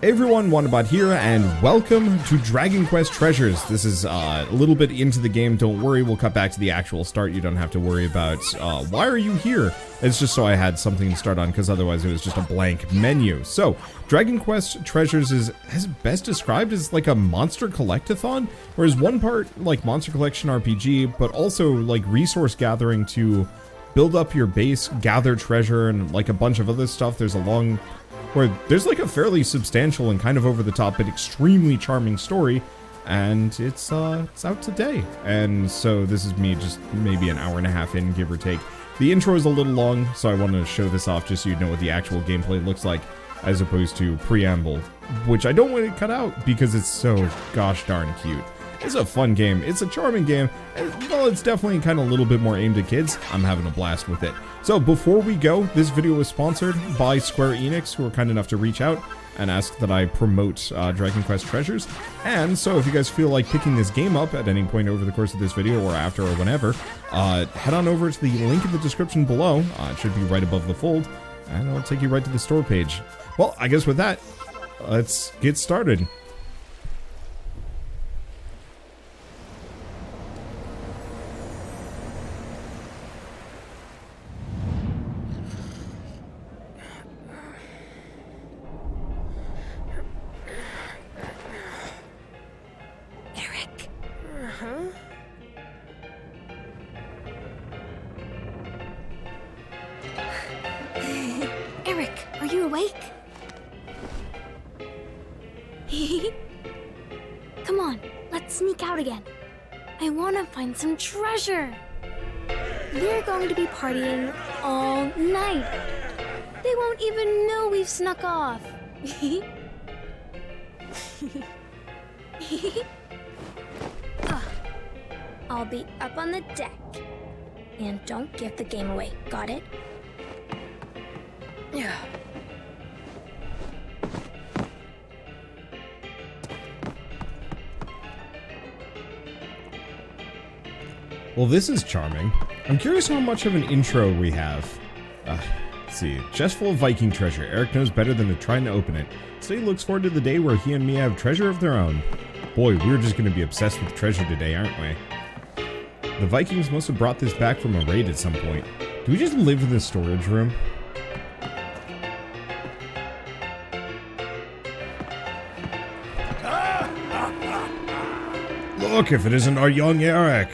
Hey everyone, Wanderbot here, and welcome to Dragon Quest Treasures. This is a little bit into the game, don't worry, we'll cut back to the actual start, you don't have to worry about, why are you here? It's just so I had something to start on, because otherwise it was just a blank menu. So, Dragon Quest Treasures is best described as like a monster collectathon, whereas one part like monster collection RPG, but also like resource gathering to build up your base, gather treasure, and like a bunch of other stuff. There's like a fairly substantial and kind of over the top but extremely charming story, and it's out today. And so this is me just maybe an hour and a half in, give or take. The intro is a little long, so I wanted to show this off just so you know what the actual gameplay looks like, as opposed to preamble, which I don't want to cut out because it's so gosh darn cute. It's a fun game, it's a charming game, and while it's definitely kind of a little bit more aimed at kids, I'm having a blast with it. So before we go, this video was sponsored by Square Enix, who were kind enough to reach out and ask that I promote Dragon Quest Treasures. And so if you guys feel like picking this game up at any point over the course of this video or after or whenever, head on over to the link in the description below. It should be right above the fold, and it'll take you right to the store page. Well, I guess with that, let's get started. Erik, are you awake? Come on, let's sneak out again. I want to find some treasure. We're going to be partying all night. They won't even know we've snuck off. I'll be up on the deck. And don't give the game away, got it? Yeah. Well, this is charming. I'm curious how much of an intro we have. Let's see. Chest full of Viking treasure. Erik knows better than to try and open it. So he looks forward to the day where he and Mia have treasure of their own. Boy, we're just going to be obsessed with treasure today, aren't we? The Vikings must have brought this back from a raid at some point. Do we just live in this storage room? Look, if it isn't our young Erik,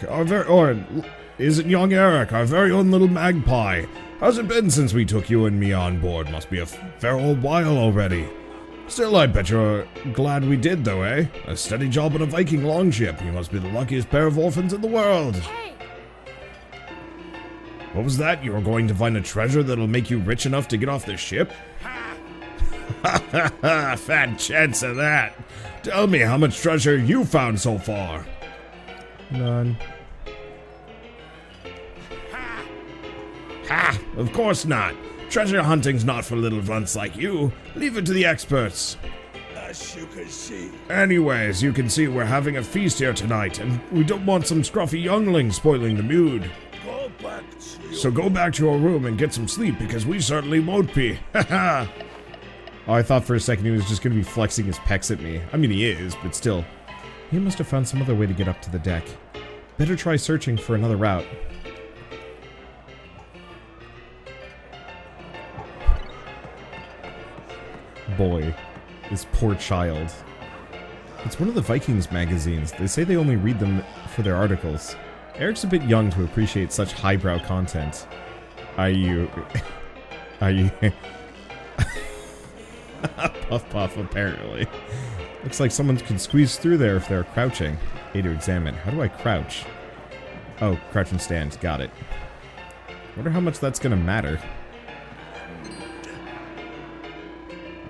is it young Erik, our very own little magpie? How's it been since we took you and me on board? Must be a fair old while already. Still, I bet you're glad we did, though, eh? A steady job on a Viking longship. You must be the luckiest pair of orphans in the world. Hey! What was that? You were going to find a treasure that'll make you rich enough to get off the ship? Ha! Fat chance of that. Tell me how much treasure you found so far. None. Ha! Of course not. Treasure hunting's not for little runts like you. Leave it to the experts. As you can see. Anyways, you can see we're having a feast here tonight, and we don't want some scruffy younglings spoiling the mood. So go back to your room and get some sleep, because we certainly won't be. Haha! Oh, I thought for a second he was just going to be flexing his pecs at me. I mean, he is, but still. He must have found some other way to get up to the deck. Better try searching for another route. Boy, this poor child. It's one of the Vikings magazines. They say they only read them for their articles. Erik's a bit young to appreciate such highbrow content. Are you... Puff puff, apparently. Looks like someone can squeeze through there if they're crouching. A to examine. How do I crouch? Oh, crouch and stand. Got it. Wonder how much that's gonna matter.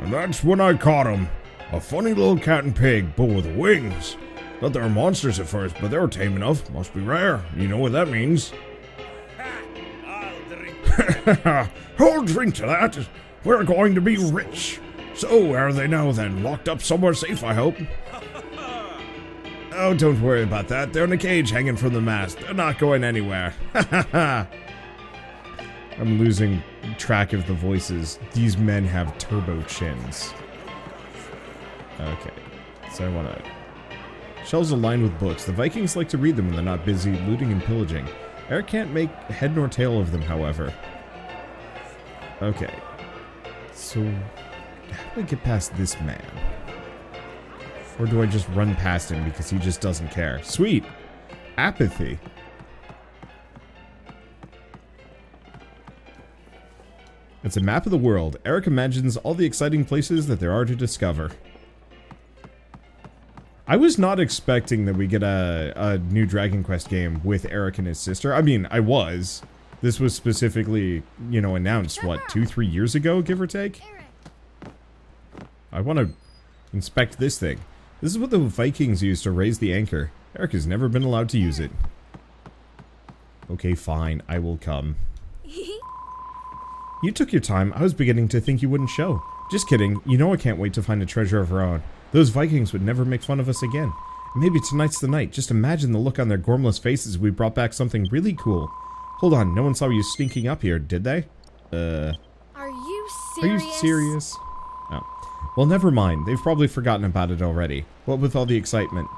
And that's when I caught him. A funny little cat and pig, but with wings. Thought they were monsters at first, but they were tame enough. Must be rare. You know what that means. I'll drink. Who'll drink to that? We're going to be rich. So, where are they now then? Locked up somewhere safe, I hope. Oh, don't worry about that. They're in a cage hanging from the mast. They're not going anywhere. I'm losing track of the voices. These men have turbo chins. Okay. So I want to... Shelves are lined with books. The Vikings like to read them when they're not busy looting and pillaging. Erik can't make head nor tail of them, however. Okay. So, how do I get past this man? Or do I just run past him because he just doesn't care? Sweet! Apathy. It's a map of the world. Erik imagines all the exciting places that there are to discover. I was not expecting that we get a new Dragon Quest game with Erik and his sister. I mean, I was. This was specifically, you know, announced, what, 2-3 years ago, give or take? I want to inspect this thing. This is what the Vikings used to raise the anchor. Erik has never been allowed to use it. Okay, fine. I will come. You took your time. I was beginning to think you wouldn't show. Just kidding. You know I can't wait to find a treasure of our own. Those Vikings would never make fun of us again. Maybe tonight's the night. Just imagine the look on their gormless faces if we brought back something really cool. Hold on. No one saw you sneaking up here, did they? Are you serious? Are you serious? Oh. Well, never mind. They've probably forgotten about it already. What with all the excitement?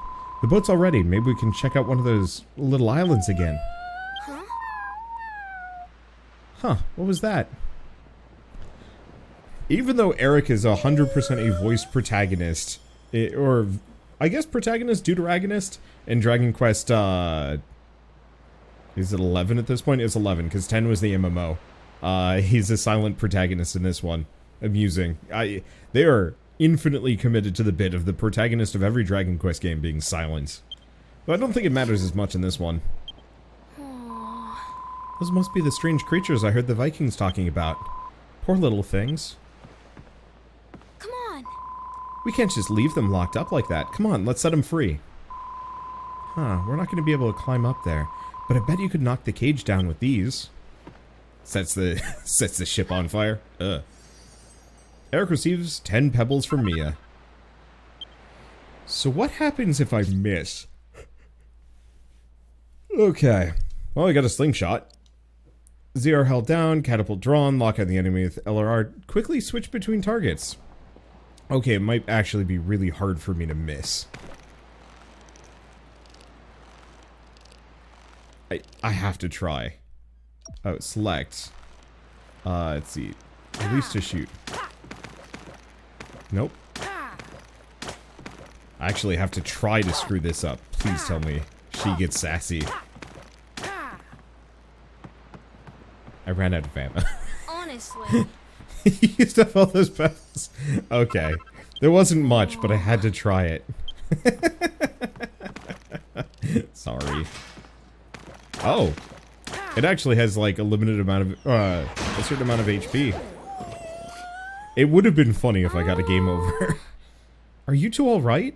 The boat's all ready. Maybe we can check out one of those little islands again. Huh? Huh. What was that? Even though Erik is 100% a voiced protagonist, or I guess protagonist, deuteragonist, in Dragon Quest, is it 11 at this point? It's 11, because 10 was the MMO. He's a silent protagonist in this one. Amusing. They are infinitely committed to the bit of the protagonist of every Dragon Quest game being silent. But I don't think it matters as much in this one. Aww. Those must be the strange creatures I heard the Vikings talking about. Poor little things. Come on. We can't just leave them locked up like that. Come on, let's set them free. Huh, we're not going to be able to climb up there. But I bet you could knock the cage down with these. Sets the ship on fire. Ugh. Erik receives 10 pebbles from Mia. So what happens if I miss? Okay. Well, I got a slingshot. ZR held down, catapult drawn, lock on the enemy with LRR. Quickly switch between targets. Okay, it might actually be really hard for me to miss. I have to try. Oh, select. Let's see. Release to shoot. Nope. I actually have to try to screw this up. Please tell me she gets sassy. I ran out of ammo. Honestly. You used up all those pebbles. Okay. There wasn't much, but I had to try it. Sorry. Oh. It actually has like a limited amount of, a certain amount of HP. It would have been funny if I got a game over. Are you two alright?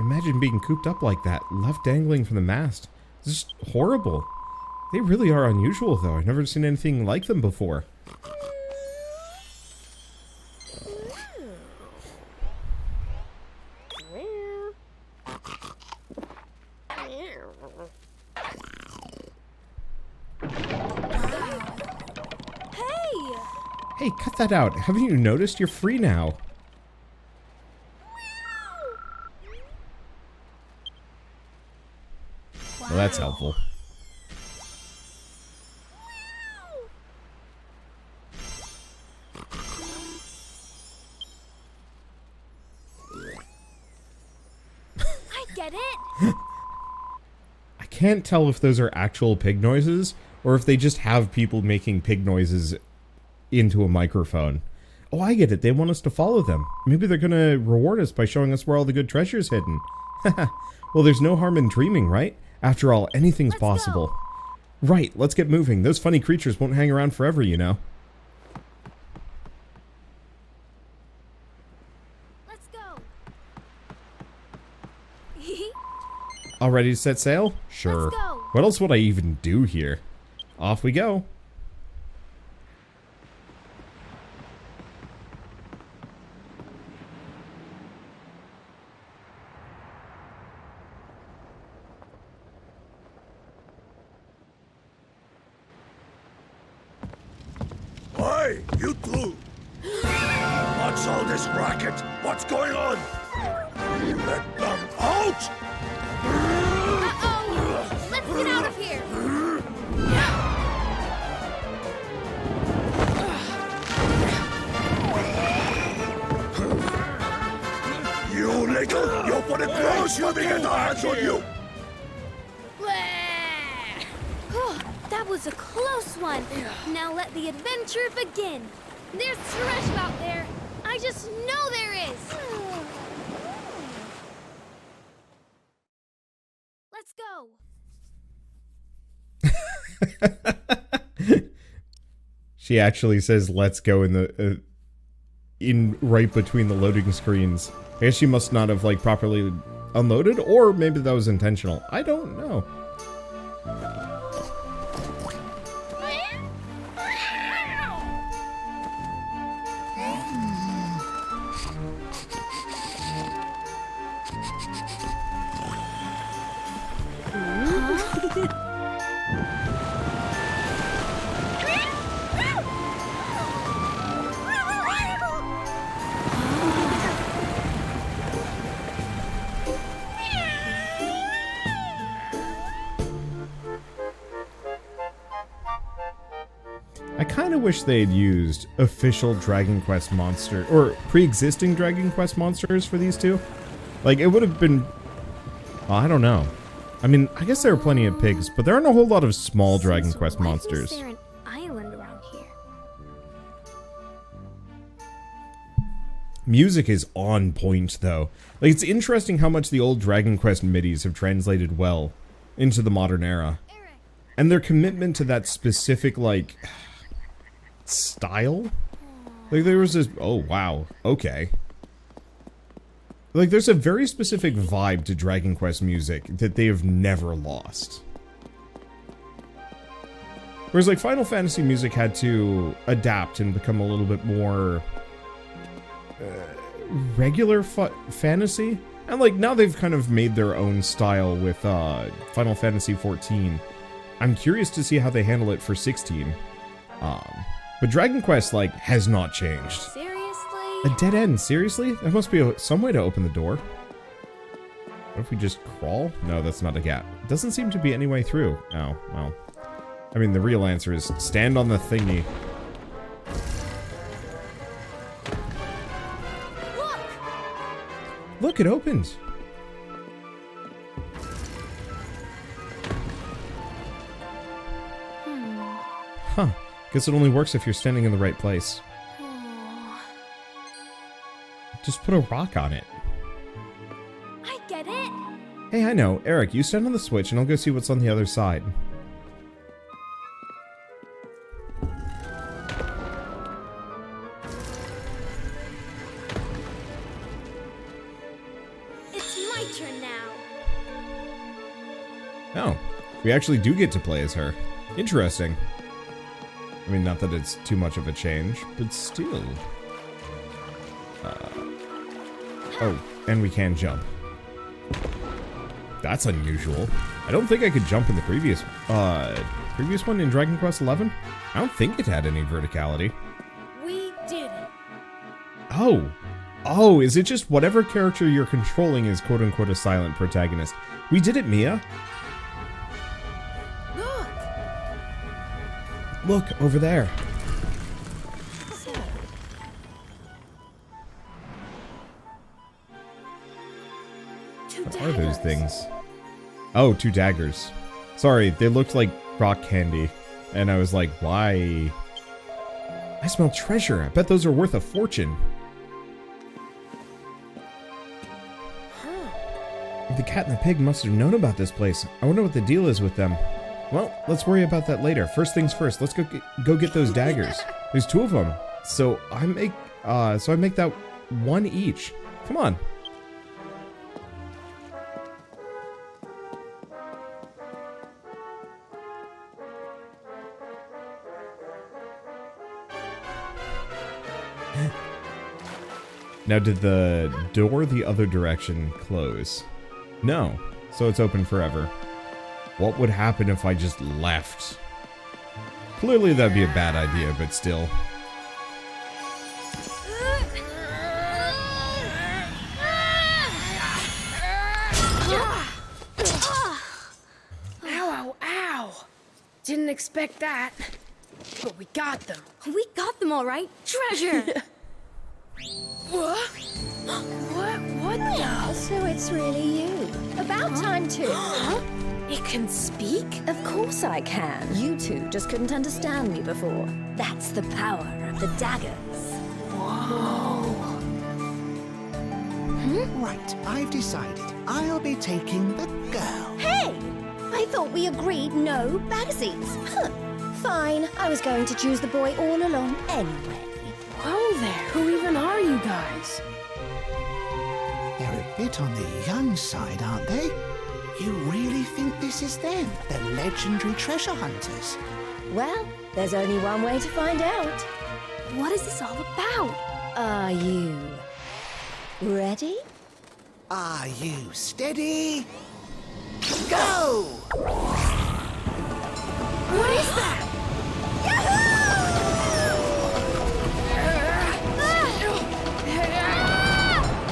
Imagine being cooped up like that, left dangling from the mast. It's just horrible. They really are unusual, though. I've never seen anything like them before. Hey, cut that out. Haven't you noticed? You're free now. Well, that's helpful. I get it. I can't tell if those are actual pig noises or if they just have people making pig noises into a microphone. Oh, I get it. They want us to follow them. Maybe they're gonna reward us by showing us where all the good treasure's hidden. Well, there's no harm in dreaming, right? After all, anything's possible. Right, let's get moving. Those funny creatures won't hang around forever, you know. Let's go. All ready to set sail? Sure. Let's go. What else would I even do here? Off we go. Hey, you two! What's all this racket? What's going on? Let them out! Uh-oh! Let's get out of here! You little! You'll put a gross swimming at our hands on you! That was a close one. Now let the adventure begin. There's treasure out there. I just know there is. Let's go. She actually says "let's go" in the in right between the loading screens. I guess she must not have like properly unloaded, or maybe that was intentional. I don't know. I kind of wish they had used official Dragon Quest monster or pre-existing Dragon Quest monsters for these two. Like, it would have been... Well, I don't know. I mean, I guess there are plenty of pigs, but there aren't a whole lot of small Dragon Quest monsters. Why is there an island around here? Music is on point, though. Like, it's interesting how much the old Dragon Quest midis have translated well into the modern era. And their commitment to that specific, like... style? Like, there was this... Oh, wow. Okay. Like, there's a very specific vibe to Dragon Quest music that they have never lost. Whereas, like, Final Fantasy music had to adapt and become a little bit more... regular fantasy? And, like, now they've kind of made their own style with, Final Fantasy 14. I'm curious to see how they handle it for 16. But Dragon Quest, like, has not changed. Seriously? A dead end, seriously? There must be some way to open the door. What if we just crawl? No, that's not a gap. Doesn't seem to be any way through. Oh, well. I mean, the real answer is stand on the thingy. Look! Look, it opened. Huh. Guess it only works if you're standing in the right place. Just put a rock on it. I get it. Hey, I know. Eric, you stand on the switch and I'll go see what's on the other side. It's my turn now. Oh, we actually do get to play as her. Interesting. I mean, not that it's too much of a change, but still. Oh, and we can jump. That's unusual. I don't think I could jump in the previous one in Dragon Quest XI. I don't think it had any verticality. We did it. Oh. Oh, is it just whatever character you're controlling is quote-unquote a silent protagonist? We did it, Mia. Look. Look, over there. What are those things? Oh, 2 daggers. Sorry, they looked like rock candy. And I was like, why? I smell treasure. I bet those are worth a fortune. The cat and the pig must have known about this place. I wonder what the deal is with them. Well, let's worry about that later. First things first, let's go get those daggers. There's 2 of them. So I make that 1 each. Come on. Now, did the door the other direction close? No. So it's open forever. What would happen if I just left? Clearly that'd be a bad idea, but still. Didn't expect that. But we got them. We got them all right. Treasure! What? What the? So it's really you. About time too. It can speak? Of course I can. You two just couldn't understand me before. That's the power of the daggers. Right, I've decided. I'll be taking the girl. Hey! I thought we agreed no bagsies. Huh. Fine, I was going to choose the boy all along anyway. Whoa there, who even are you guys? They're a bit on the young side, aren't they? You really think this is them, the legendary treasure hunters? Well, there's only one way to find out. What is this all about? Are you ready? Are you steady? Go! What is that?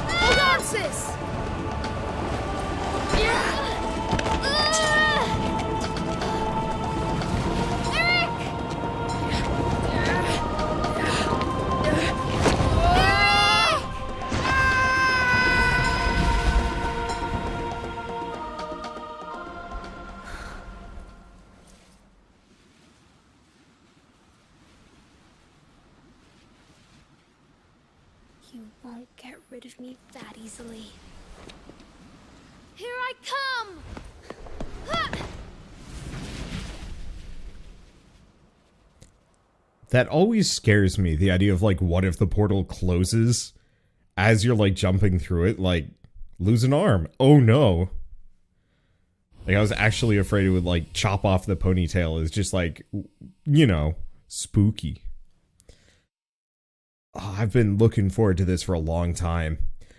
Hold on, sis! You won't get rid of me that easily. Here I come! That always scares me, the idea of, like, what if the portal closes as you're, like, jumping through it? Like, lose an arm. Oh, no. Like, I was actually afraid it would, like, chop off the ponytail. It's just, like, you know, spooky. Oh, I've been looking forward to this for a long time.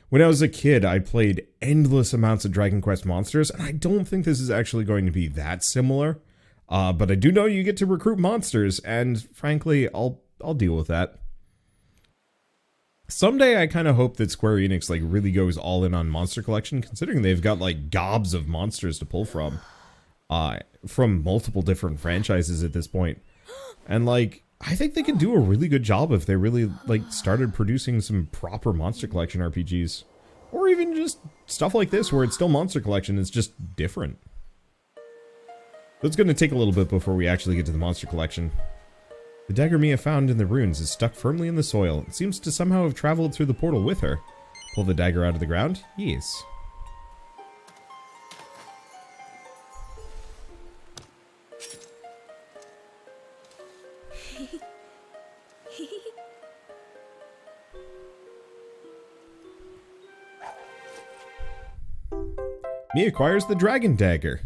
When I was a kid, I played endless amounts of Dragon Quest monsters, and I don't think this is actually going to be that similar. But I do know you get to recruit monsters, and frankly, I'll deal with that. Someday I kind of hope that Square Enix like really goes all in on monster collection, considering they've got like gobs of monsters to pull from multiple different franchises at this point. And like, I think they could do a really good job if they really like started producing some proper monster collection RPGs. Or even just stuff like this where it's still monster collection, it's just different. It's going to take a little bit before we actually get to the monster collection. The dagger Mia found in the ruins is stuck firmly in the soil. It seems to somehow have traveled through the portal with her. Pull the dagger out of the ground? Yes. Mia acquires the dragon dagger.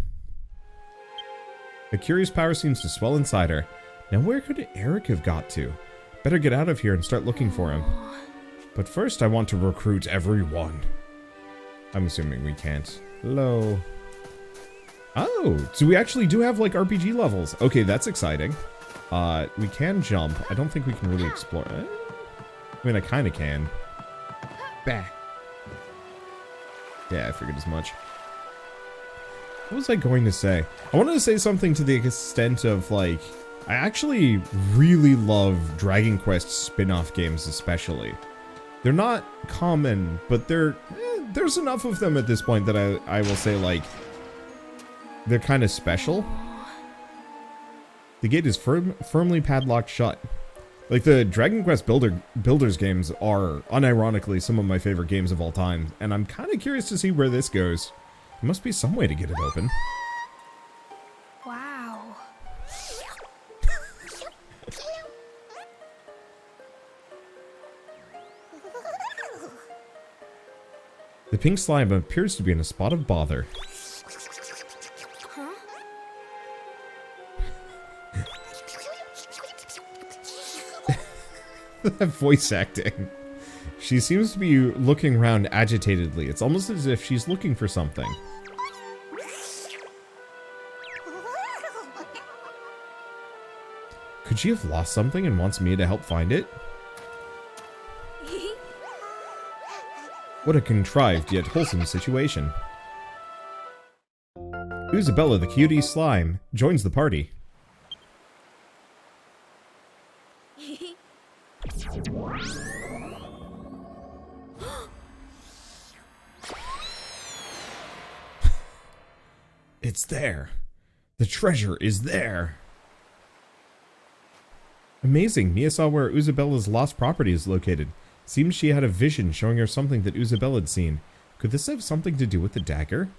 A curious power seems to swell inside her. Now where could Erik have got to? Better get out of here and start looking for him. But first I want to recruit everyone. I'm assuming we can't. Hello. Oh, so we actually do have like RPG levels. Okay, that's exciting. We can jump. I don't think we can really explore. I mean, I kind of can. Bah. Yeah, I figured as much. What was I going to say? I wanted to say something to the extent of, like, I actually really love Dragon Quest spin-off games especially. They're not common, but there's enough of them at this point that I will say, like, they're kind of special. The gate is firmly padlocked shut. Like, the Dragon Quest Builders games are, unironically, some of my favorite games of all time, and I'm kind of curious to see where this goes. There must be some way to get it open. Wow. The pink slime appears to be in a spot of bother. Huh? That voice acting. She seems to be looking around agitatedly. It's almost as if she's looking for something. Could she have lost something and wants Mia to help find it? What a contrived yet wholesome situation. Isabella the cutie slime joins the party. It's there. The treasure is there. Amazing. Mia saw where Isabella's lost property is located. Seems she had a vision showing her something that Isabella had seen. Could this have something to do with the dagger?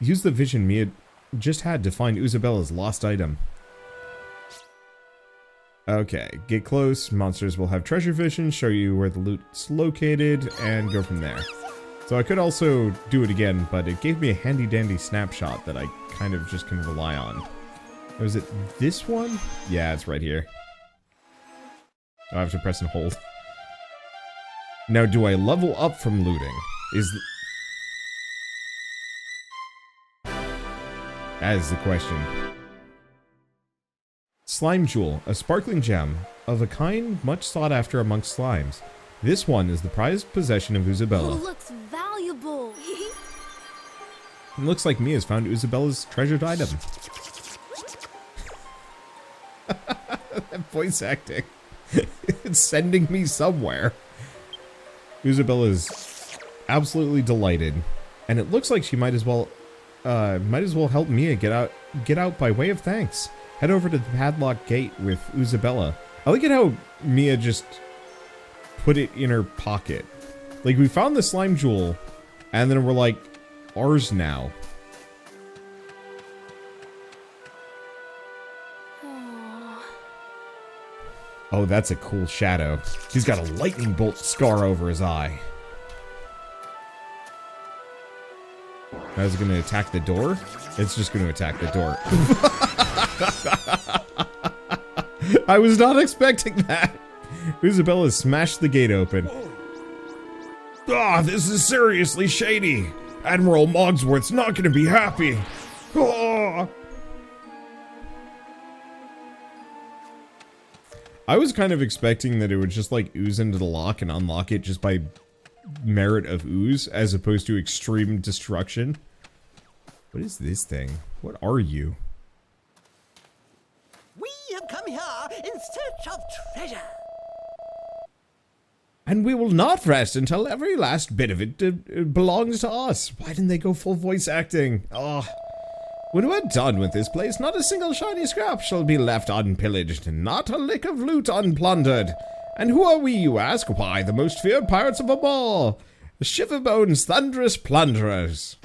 Use the vision Mia just had to find Isabella's lost item. Okay, get close. Monsters will have treasure vision, show you where the loot's located, and go from there. So I could also do it again, but it gave me a handy-dandy snapshot that I kind of just can rely on. Was it this one? Yeah, it's right here. I have to press and hold. Now, do I level up from looting? That is the question. Slime Jewel, a sparkling gem, of a kind much sought after amongst slimes. This one is the prized possession of Isabella. It looks valuable. It looks like Mia's found Isabella's treasured item. That voice acting. It's sending me somewhere. Isabella's absolutely delighted, and it looks like she might as well help Mia get out by way of thanks. Head over to the padlock gate with Isabella. I like it how Mia just put it in her pocket. Like, we found the slime jewel, and then we're like, ours now. Oh, that's a cool shadow. He's got a lightning bolt scar over his eye. I was going to attack the door? It's just going to attack the door. I was not expecting that. Isabella smashed the gate open. Ah, this is seriously shady. Admiral Mogsworth's not going to be happy. Oh. I was kind of expecting that it would just like ooze into the lock and unlock it just by merit of ooze as opposed to extreme destruction. What is this thing? What are you? We have come here in search of treasure. And we will not rest until every last bit of it belongs to us. Why didn't they go full voice acting? Oh. When we're done with this place, not a single shiny scrap shall be left unpillaged, not a lick of loot unplundered. And who are we, you ask? Why, the most feared pirates of them all. The Shiverbone's thunderous plunderers.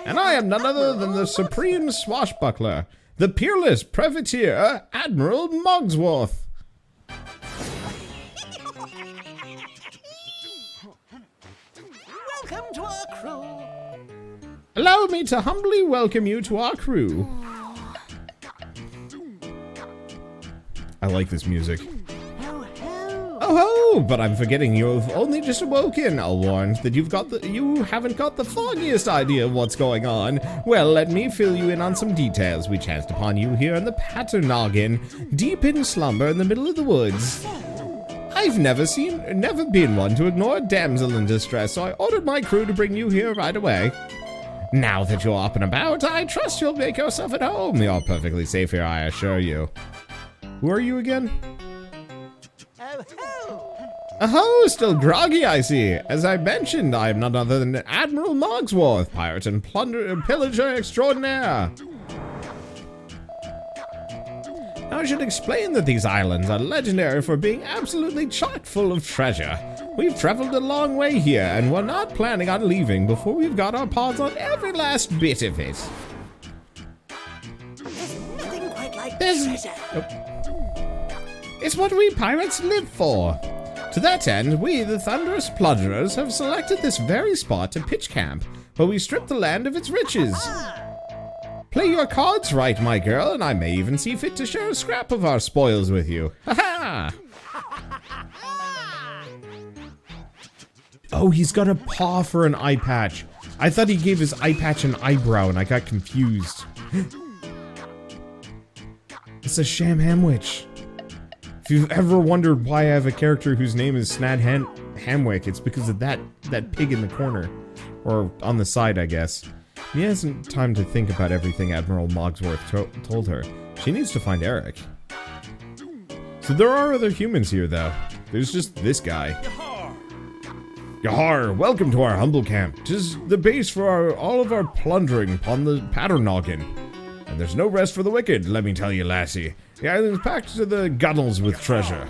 And I am none other than the supreme swashbuckler, the peerless privateer, Admiral Mogsworth. Welcome to our crew. Allow me to humbly welcome you to our crew. I like this music. Oh ho! But I'm forgetting you've only just awoken. I'll warn that you haven't got the foggiest idea of what's going on. Well, let me fill you in on some details. We chanced upon you here in the Patternoggin, deep in slumber in the middle of the woods. I've never been one to ignore a damsel in distress, so I ordered my crew to bring you here right away. Now that you're up and about, I trust you'll make yourself at home. You're perfectly safe here, I assure you. Who are you again? Oh, still groggy, I see. As I mentioned, I am none other than Admiral Mogsworth, pirate and pillager extraordinaire. Now I should explain that these islands are legendary for being absolutely chock full of treasure. We've traveled a long way here, and we're not planning on leaving before we've got our paws on every last bit of it. There's nothing quite like treasure. It's what we pirates live for. To that end, we, the Thunderous Plunderers, have selected this very spot to pitch camp, where we strip the land of its riches. Play your cards right, my girl, and I may even see fit to share a scrap of our spoils with you. Ha-ha! Oh, he's got a paw for an eye patch. I thought he gave his eye patch an eyebrow, and I got confused. It's a sham hamwich. If you've ever wondered why I have a character whose name is Snad Hamwick, it's because of that pig in the corner. Or on the side, I guess. Mia hasn't time to think about everything Admiral Mogsworth told her. She needs to find Erik. So So there are other humans here, though. There's just this guy. Yahar, welcome to our humble camp. 'Tis the base for all of our plundering upon the Patternoggin. And there's no rest for the wicked, let me tell you, lassie. The island's packed to the gunnels with treasure.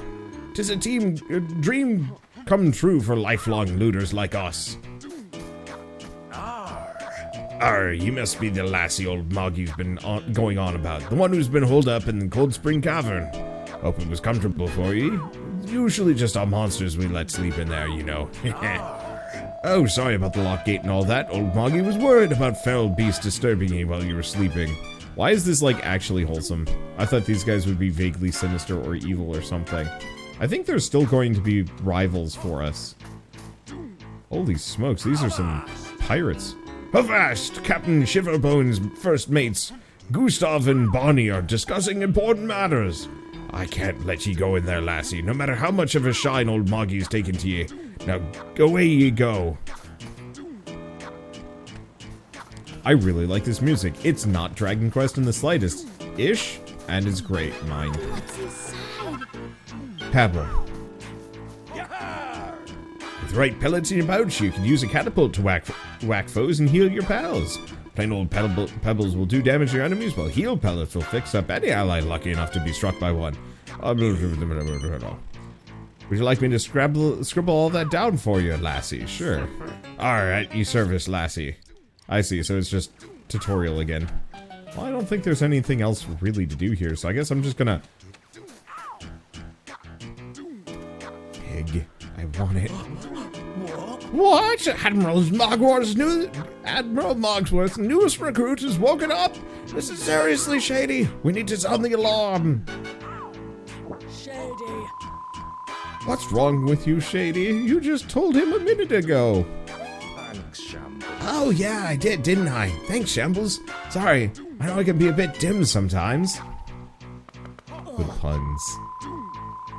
'Tis a dream come true for lifelong looters like us. You must be the lassie old Moggie's been going on about. The one who's been holed up in the Cold Spring Cavern. Hope it was comfortable for you. It's usually just our monsters we let sleep in there, you know. Oh, sorry about the lock gate and all that. Old Moggie was worried about feral beasts disturbing you while you were sleeping. Why is this, like, actually wholesome? I thought these guys would be vaguely sinister or evil or something. I think there's still going to be rivals for us. Holy smokes, these are some pirates. Avast! Captain Shiverbone's first mates, Gustav and Bonnie, are discussing important matters. I can't let ye go in there, lassie, no matter how much of a shine old Moggie's taken to ye. Now, away ye go. I really like this music. It's not Dragon Quest in the slightest. Ish, and it's great, mine. What's inside? Pebble. With the right pellets in your pouch, you can use a catapult to whack foes and heal your pals. Plain old pebbles will do damage to your enemies, while heal pellets will fix up any ally lucky enough to be struck by one. Would you like me to scribble all that down for you, lassie? Sure. Alright, you service, lassie. I see, so it's just tutorial again. Well, I don't think there's anything else really to do here, so I guess I'm just gonna... Pig. I want it. What? Admiral Mogsworth's newest recruit has woken up? This is seriously shady. We need to sound the alarm. Shady. What's wrong with you, Shady? You just told him a minute ago. Thanks, Shambles. Oh yeah, I did, didn't I? Thanks, Shambles. Sorry, I know I can be a bit dim sometimes. Good puns.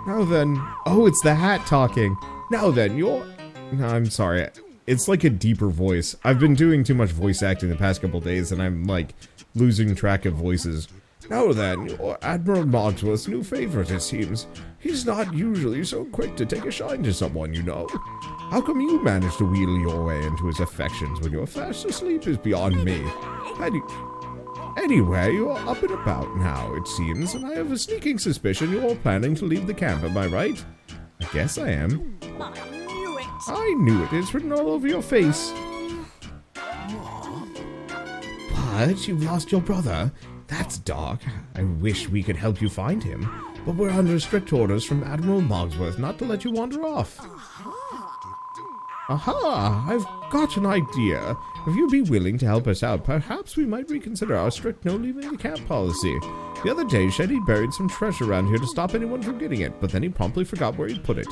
Now then, oh, it's the hat talking. Now then, you're... No, I'm sorry. It's like a deeper voice. I've been doing too much voice acting the past couple days, and I'm, like, losing track of voices. Now then, you're Admiral Mogsworth's new favorite, it seems. He's not usually so quick to take a shine to someone, you know. How come you managed to wheedle your way into his affections when you're fast asleep is beyond me. Anyway, you're up and about now, it seems, and I have a sneaking suspicion you're planning to leave the camp, am I right? I guess I am. I knew it. It's written all over your face. What? You've lost your brother? That's dark. I wish we could help you find him, but we're under strict orders from Admiral Mogsworth not to let you wander off. Aha! I've got an idea. If you'd be willing to help us out, perhaps we might reconsider our strict no-leaving-the-camp policy. The other day, Shady buried some treasure around here to stop anyone from getting it, but then he promptly forgot where he'd put it.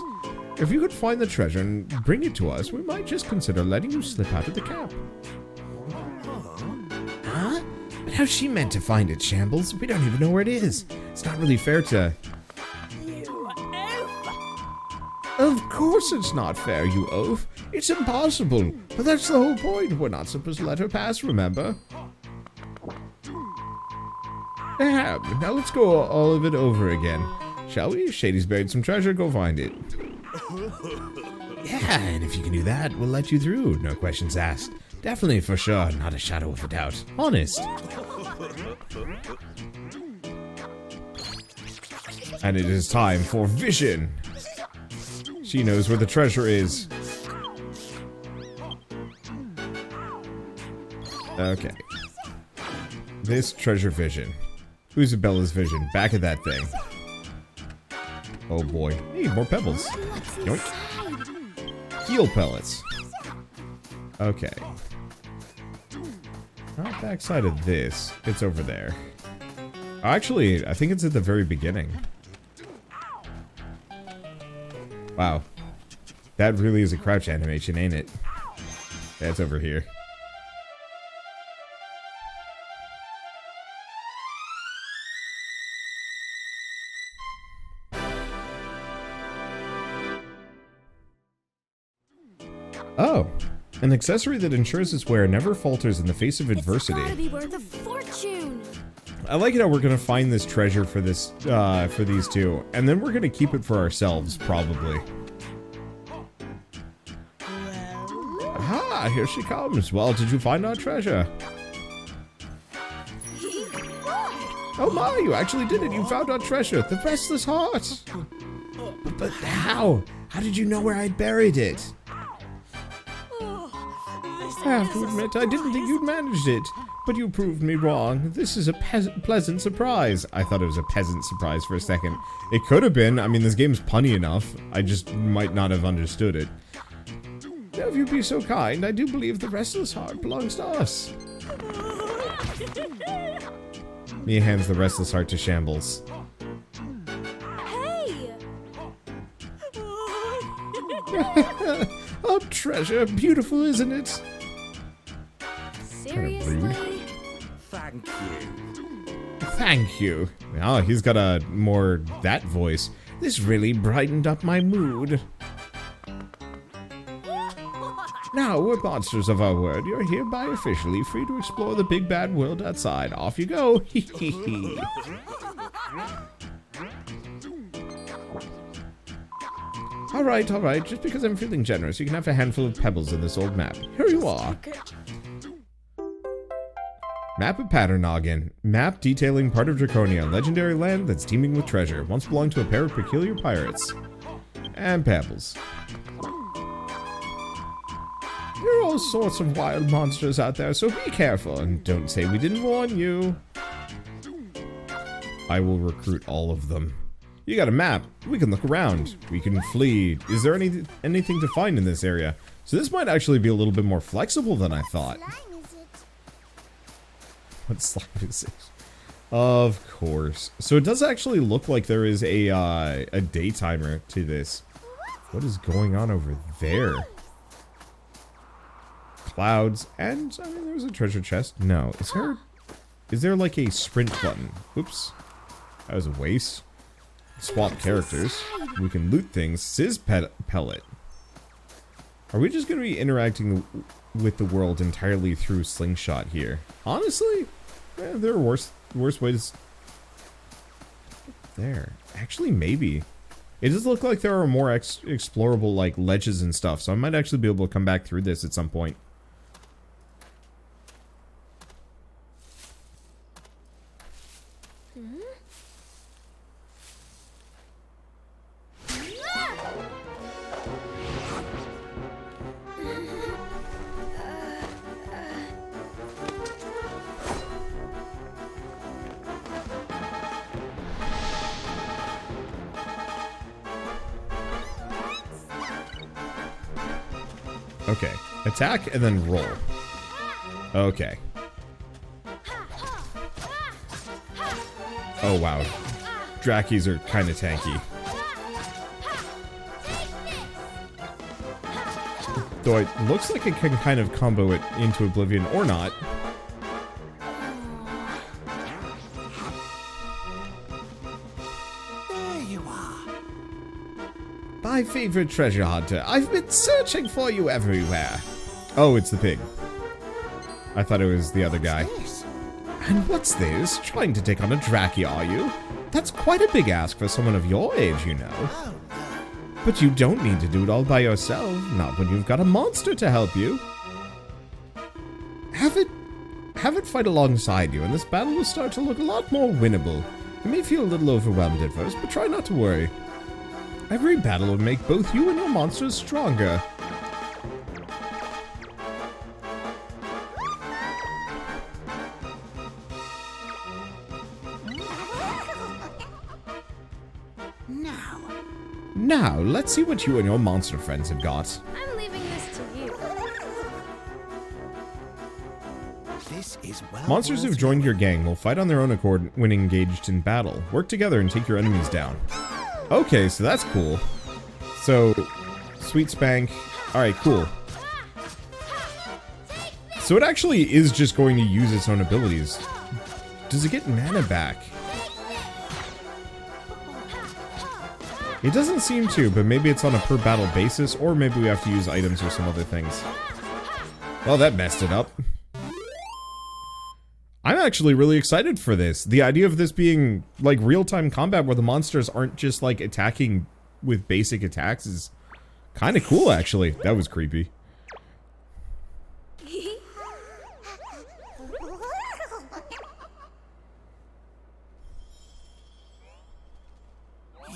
If you could find the treasure and bring it to us, we might just consider letting you slip out of the camp. Huh? But how's she meant to find it, Shambles? We don't even know where it is. It's not really fair to... Of course it's not fair, you oaf. It's impossible. But that's the whole point. We're not supposed to let her pass, remember? Now let's go all of it over again. Shall we? Shady's buried some treasure. Go find it. Yeah, and if you can do that, we'll let you through. No questions asked. Definitely, for sure. Not a shadow of a doubt. Honest. And it is time for Vision. She knows where the treasure is. Okay. This treasure Vision. Who's Bella's Vision? Back of that thing. Oh boy. Hey, more pebbles. Yoink. Heal pellets. Okay. Not backside of this. It's over there. Actually, I think it's at the very beginning. Wow. That really is a crouch animation, ain't it? That's over here. Oh, an accessory that ensures its wearer never falters in the face of adversity. It's gotta be worth a fortune. I like it how we're gonna find this treasure for this, for these two, and then we're gonna keep it for ourselves, probably. Aha, here she comes. Well, did you find our treasure? Oh my, you actually did it. You found our treasure, the restless heart. But how? How did you know where I'd buried it? I have to admit, I didn't think you'd managed it, but you proved me wrong. This is a pleasant surprise. I thought it was a peasant surprise for a second. It could have been. I mean, this game's punny enough. I just might not have understood it. Now, if you'd be so kind, I do believe the restless heart belongs to us. Mia hands the restless heart to Shambles. Hey! Oh, treasure. Beautiful, isn't it? Seriously? Thank you. Thank you. Oh, he's got a more that voice. This really brightened up my mood. Now, we're monsters of our word. You're hereby officially free to explore the big bad world outside. Off you go. Alright, alright. Just because I'm feeling generous, you can have a handful of pebbles in this old map. Here you are. Map of Patternoggin. Map detailing part of Draconia, legendary land that's teeming with treasure. Once belonged to a pair of peculiar pirates. And pebbles. There are all sorts of wild monsters out there, so be careful and don't say we didn't warn you. I will recruit all of them. You got a map. We can look around. We can flee. Is there anything to find in this area? So this might actually be a little bit more flexible than I thought. What slime is it? Of course. So it does actually look like there is a day timer to this. What is going on over there? Clouds, and I mean, there's a treasure chest. No, is there like a sprint button? Oops, that was a waste. Swap characters. We can loot things. Pellet. Are we just going to be interacting with the world entirely through slingshot here? Honestly, there are worse ways. There, actually, maybe. It does look like there are more explorable like ledges and stuff, so I might actually be able to come back through this at some point. Okay, attack and then roll. Okay. Oh wow, Drakies are kind of tanky. Though it looks like it can kind of combo it into oblivion or not. There you are. My favorite treasure hunter. I've been searching for you everywhere. Oh, it's the pig. I thought it was the other guy. Yes. And what's this? Trying to take on a Draki, are you? That's quite a big ask for someone of your age, you know. Oh, no. But you don't need to do it all by yourself, not when you've got a monster to help you. Have it fight alongside you, and this battle will start to look a lot more winnable. You may feel a little overwhelmed at first, but try not to worry. Every battle will make both you and your monsters stronger. Now, let's see what you and your monster friends have got. I'm leaving this to you. This is well Monsters who've worth joined your gang will fight on their own accord when engaged in battle. Work together and take your enemies down. Okay, so that's cool. So, Sweet Spank. Alright, cool. So it actually is just going to use its own abilities. Does it get mana back? It doesn't seem to, but maybe it's on a per battle basis, or maybe we have to use items or some other things. Well, that messed it up. I'm actually really excited for this. The idea of this being like real-time combat where the monsters aren't just like attacking with basic attacks is kind of cool, actually. That was creepy.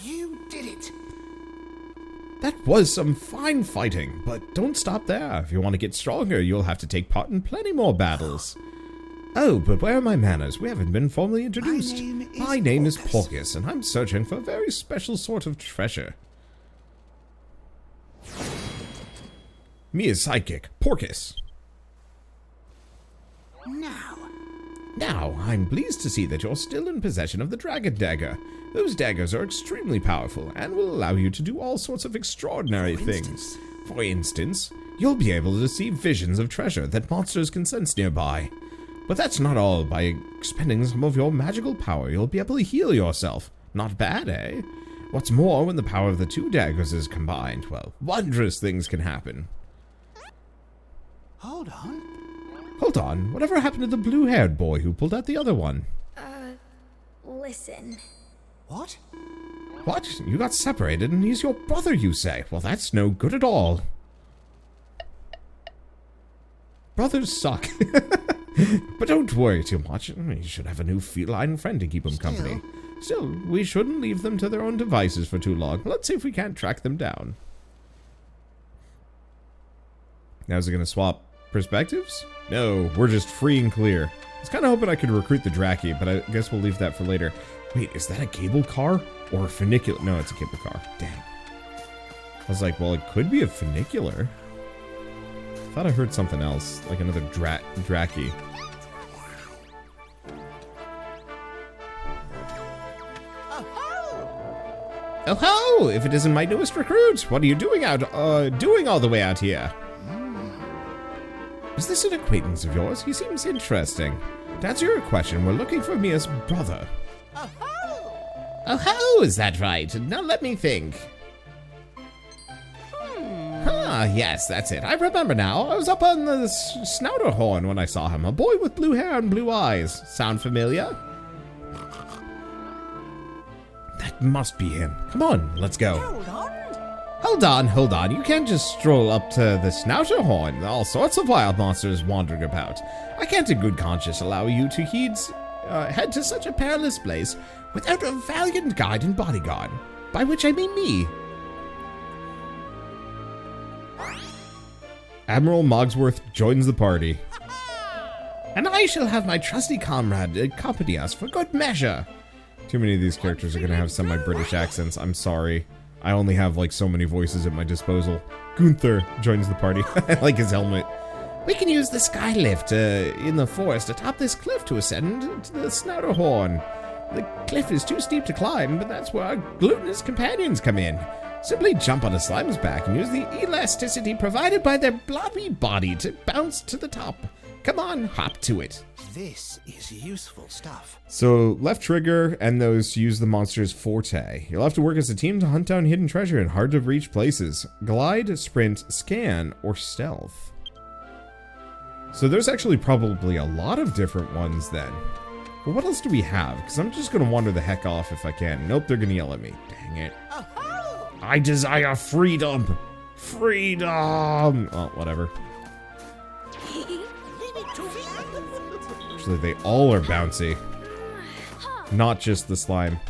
You did it. That was some fine fighting, but don't stop there. If you want to get stronger, you'll have to take part in plenty more battles. Oh, but where are my manners? We haven't been formally introduced. My name is Porcus, and I'm searching for a very special sort of treasure. Mia's sidekick, Porcus. Now, I'm pleased to see that you're still in possession of the dragon dagger. Those daggers are extremely powerful and will allow you to do all sorts of extraordinary things. For instance, you'll be able to see visions of treasure that monsters can sense nearby. But that's not all. By expending some of your magical power, you'll be able to heal yourself. Not bad, eh? What's more, when the power of the two daggers is combined, well, wondrous things can happen. Hold on. Hold on, whatever happened to the blue-haired boy who pulled out the other one? Listen. What? What? You got separated and he's your brother, you say? Well, that's no good at all. Brothers suck. But don't worry too much. You should have a new feline friend to keep him company. Still, we shouldn't leave them to their own devices for too long. Let's see if we can't track them down. Now, is it going to swap perspectives? No, we're just free and clear. I was kind of hoping I could recruit the Draki, but I guess we'll leave that for later. Wait, is that a cable car? Or a funicular? No, it's a cable car. Dang. I was like, well, it could be a funicular. I thought I heard something else, like another Draki. Oh ho! If it isn't my newest recruit, what are you doing all the way out here? Is this an acquaintance of yours? He seems interesting. To answer your question, we're looking for Mia's brother. Oh ho! Is that right? Now let me think. Ah, yes, that's it. I remember now. I was up on the snouter horn when I saw him. A boy with blue hair and blue eyes. Sound familiar? That must be him. Come on, let's go. Hold on. You can't just stroll up to the snouter horn. All sorts of wild monsters wandering about. I can't in good conscience allow you to head to such a perilous place without a valiant guide and bodyguard. By which I mean me. Admiral Mogsworth joins the party. And I shall have my trusty comrade accompany us for good measure. Too many of these characters are going to have semi-British accents. I'm sorry. I only have like so many voices at my disposal. Gunther joins the party. I like his helmet. We can use the skylift in the forest atop this cliff to ascend to the snouter horn. The cliff is too steep to climb, but that's where our glutinous companions come in. Simply jump on a slime's back and use the elasticity provided by their blobby body to bounce to the top. Come on, hop to it. This is useful stuff. So, left trigger and those use the monster's forte. You'll have to work as a team to hunt down hidden treasure in hard-to-reach places. Glide, sprint, scan, or stealth. So there's actually probably a lot of different ones then. But what else do we have? Because I'm just going to wander the heck off if I can. Nope, they're going to yell at me. Dang it. I desire freedom! Freedom! Oh, whatever. Actually, they all are bouncy. Not just the slime.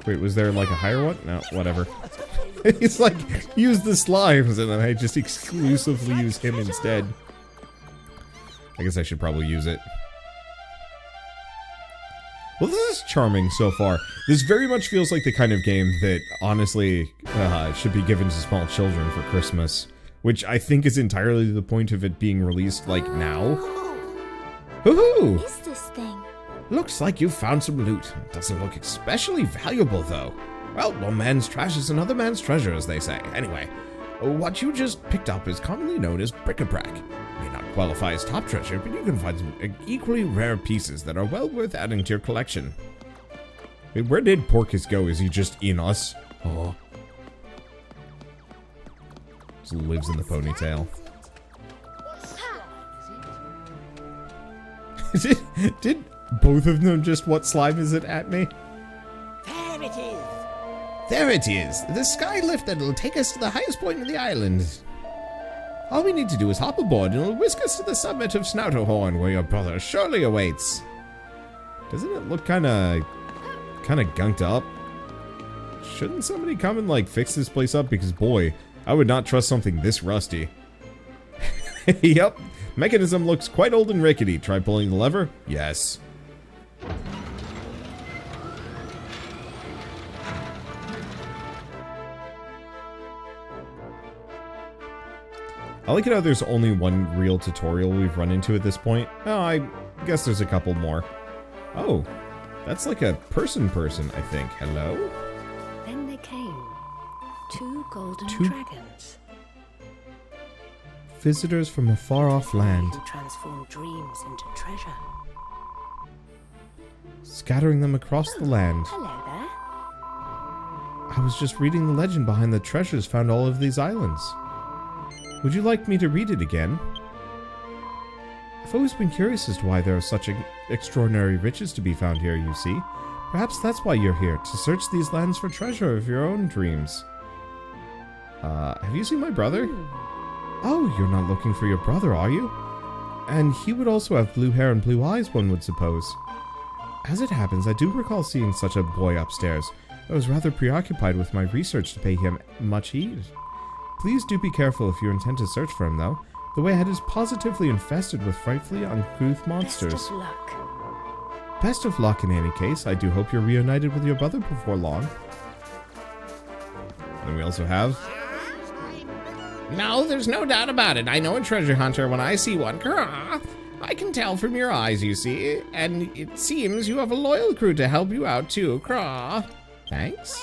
Wait, was there like a higher one? No, whatever. It's like, use the slimes, and then I just exclusively use him instead. I guess I should probably use it. Well, this is charming so far. This very much feels like the kind of game that, honestly, should be given to small children for Christmas. Which I think is entirely the point of it being released, like, now. Woohoo! What is this thing? Looks like you found some loot. Doesn't look especially valuable, though. Well, one man's trash is another man's treasure, as they say. Anyway, what you just picked up is commonly known as bric-a-brac. May not qualify as top treasure, but you can find some equally rare pieces that are well worth adding to your collection. Wait, where did Porcus go? Is he just in us? Oh. Just lives in the ponytail. Did both of them just what slime is it at me? There it is. There it is! The sky lift that'll take us to the highest point of the island. All we need to do is hop aboard and it'll whisk us to the summit of Snouterhorn, where your brother surely awaits. Doesn't it look kinda gunked up? Shouldn't somebody come and like fix this place up? Because boy, I would not trust something this rusty. Yep, mechanism looks quite old and rickety. Try pulling the lever? Yes. I like it how there's only one real tutorial we've run into at this point. Oh, I guess there's a couple more. Oh, that's like a person, I think. Hello? Then they came. Two golden Two dragons. Visitors from a far-off land, Who transform dreams into treasure. scattering them across the land. Hello there. I was just reading the legend behind the treasures found all over these islands. Would you like me to read it again? I've always been curious as to why there are such extraordinary riches to be found here, you see. Perhaps that's why you're here, to search these lands for treasure of your own dreams. Have you seen my brother? Oh, you're not looking for your brother, are you? And he would also have blue hair and blue eyes, one would suppose. As it happens, I do recall seeing such a boy upstairs. I was rather preoccupied with my research to pay him much heed. Please do be careful if you intend to search for him, though. The way ahead is positively infested with frightfully uncouth monsters. Best of luck. Best of luck in any case. I do hope you're reunited with your brother before long. Then we also have... No, there's no doubt about it. I know a treasure hunter when I see one. Grah! I can tell from your eyes, you see. And it seems you have a loyal crew to help you out, too. Craw. Thanks.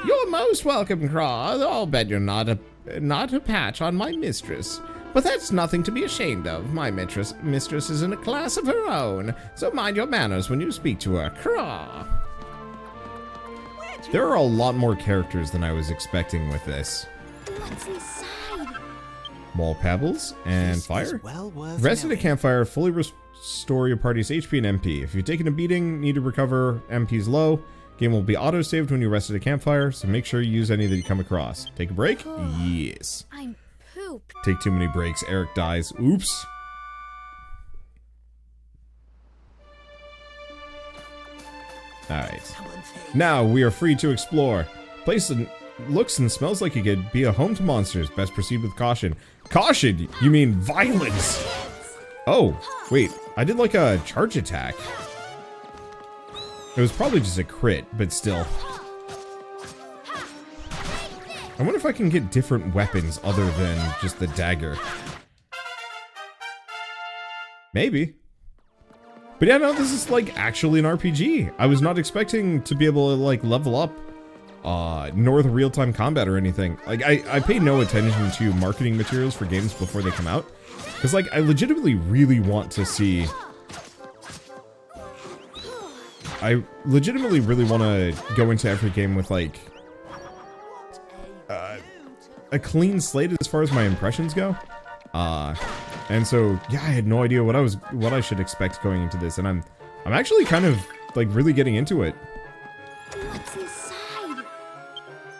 You're most welcome, Craw. I'll bet you're not a patch on my mistress. But that's nothing to be ashamed of. My mistress is in a class of her own, so mind your manners when you speak to her. Craw. There are a lot more characters than I was expecting with this. What's inside? More pebbles and This fire. is well worth Rest at a knowing. campfire, fully restore your party's HP and MP. If you've taken a beating, need to recover MP's low. Game will be auto-saved when you rest at a campfire, so make sure you use any that you come across. Take a break? Yes. I'm pooped. Take too many breaks. Erik dies. Oops. Alright. Now we are free to explore. Place looks and smells like it could be a home to monsters. Best proceed with caution. Caution? You mean violence? Oh, wait. I did like a charge attack. It was probably just a crit, but still. I wonder if I can get different weapons other than just the dagger. Maybe. But yeah, no, this is like actually an RPG. I was not expecting to be able to like level up nor the real-time combat or anything. Like I pay no attention to marketing materials for games before they come out. Because like I legitimately really want to see... I legitimately really want to go into every game with like a clean slate as far as my impressions go. And so yeah, I had no idea what I should expect going into this, and I'm actually kind of like really getting into it. What's inside?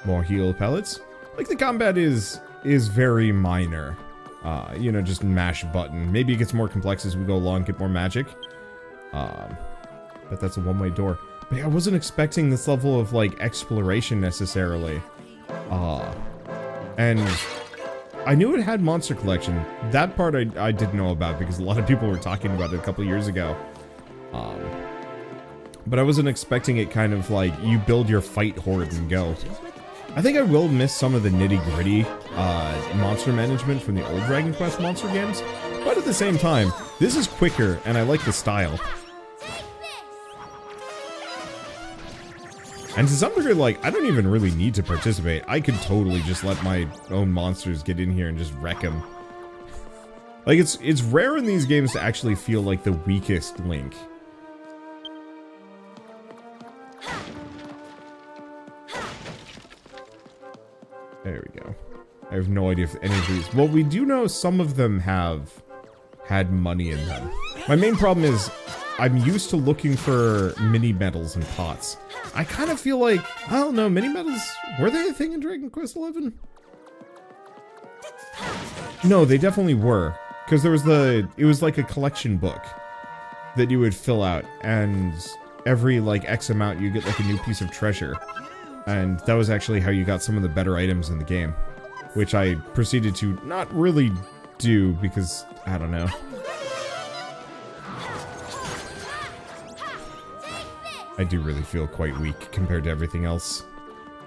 More heal pellets. Like the combat is very minor. You know, just mash button. Maybe it gets more complex as we go along, get more magic. But that's a one-way door. But yeah, I wasn't expecting this level of like exploration necessarily. And I knew it had monster collection. That part I didn't know about because a lot of people were talking about it a couple years ago. But I wasn't expecting it kind of like you build your fight horde and go. I think I will miss some of the nitty-gritty monster management from the old Dragon Quest monster games. But at the same time, this is quicker and I like the style. And to some degree, like, I don't even really need to participate. I could totally just let my own monsters get in here and just wreck them. Like, it's rare in these games to actually feel like the weakest Link. There we go. I have no idea if any of these... Well, we do know some of them have had money in them. My main problem is I'm used to looking for mini medals and pots. I kind of feel like, I don't know, mini medals, were they a thing in Dragon Quest XI? No, they definitely were. Because there was it was like a collection book that you would fill out, and every like X amount you get like a new piece of treasure. And that was actually how you got some of the better items in the game, which I proceeded to not really do because, I don't know. I do really feel quite weak compared to everything else.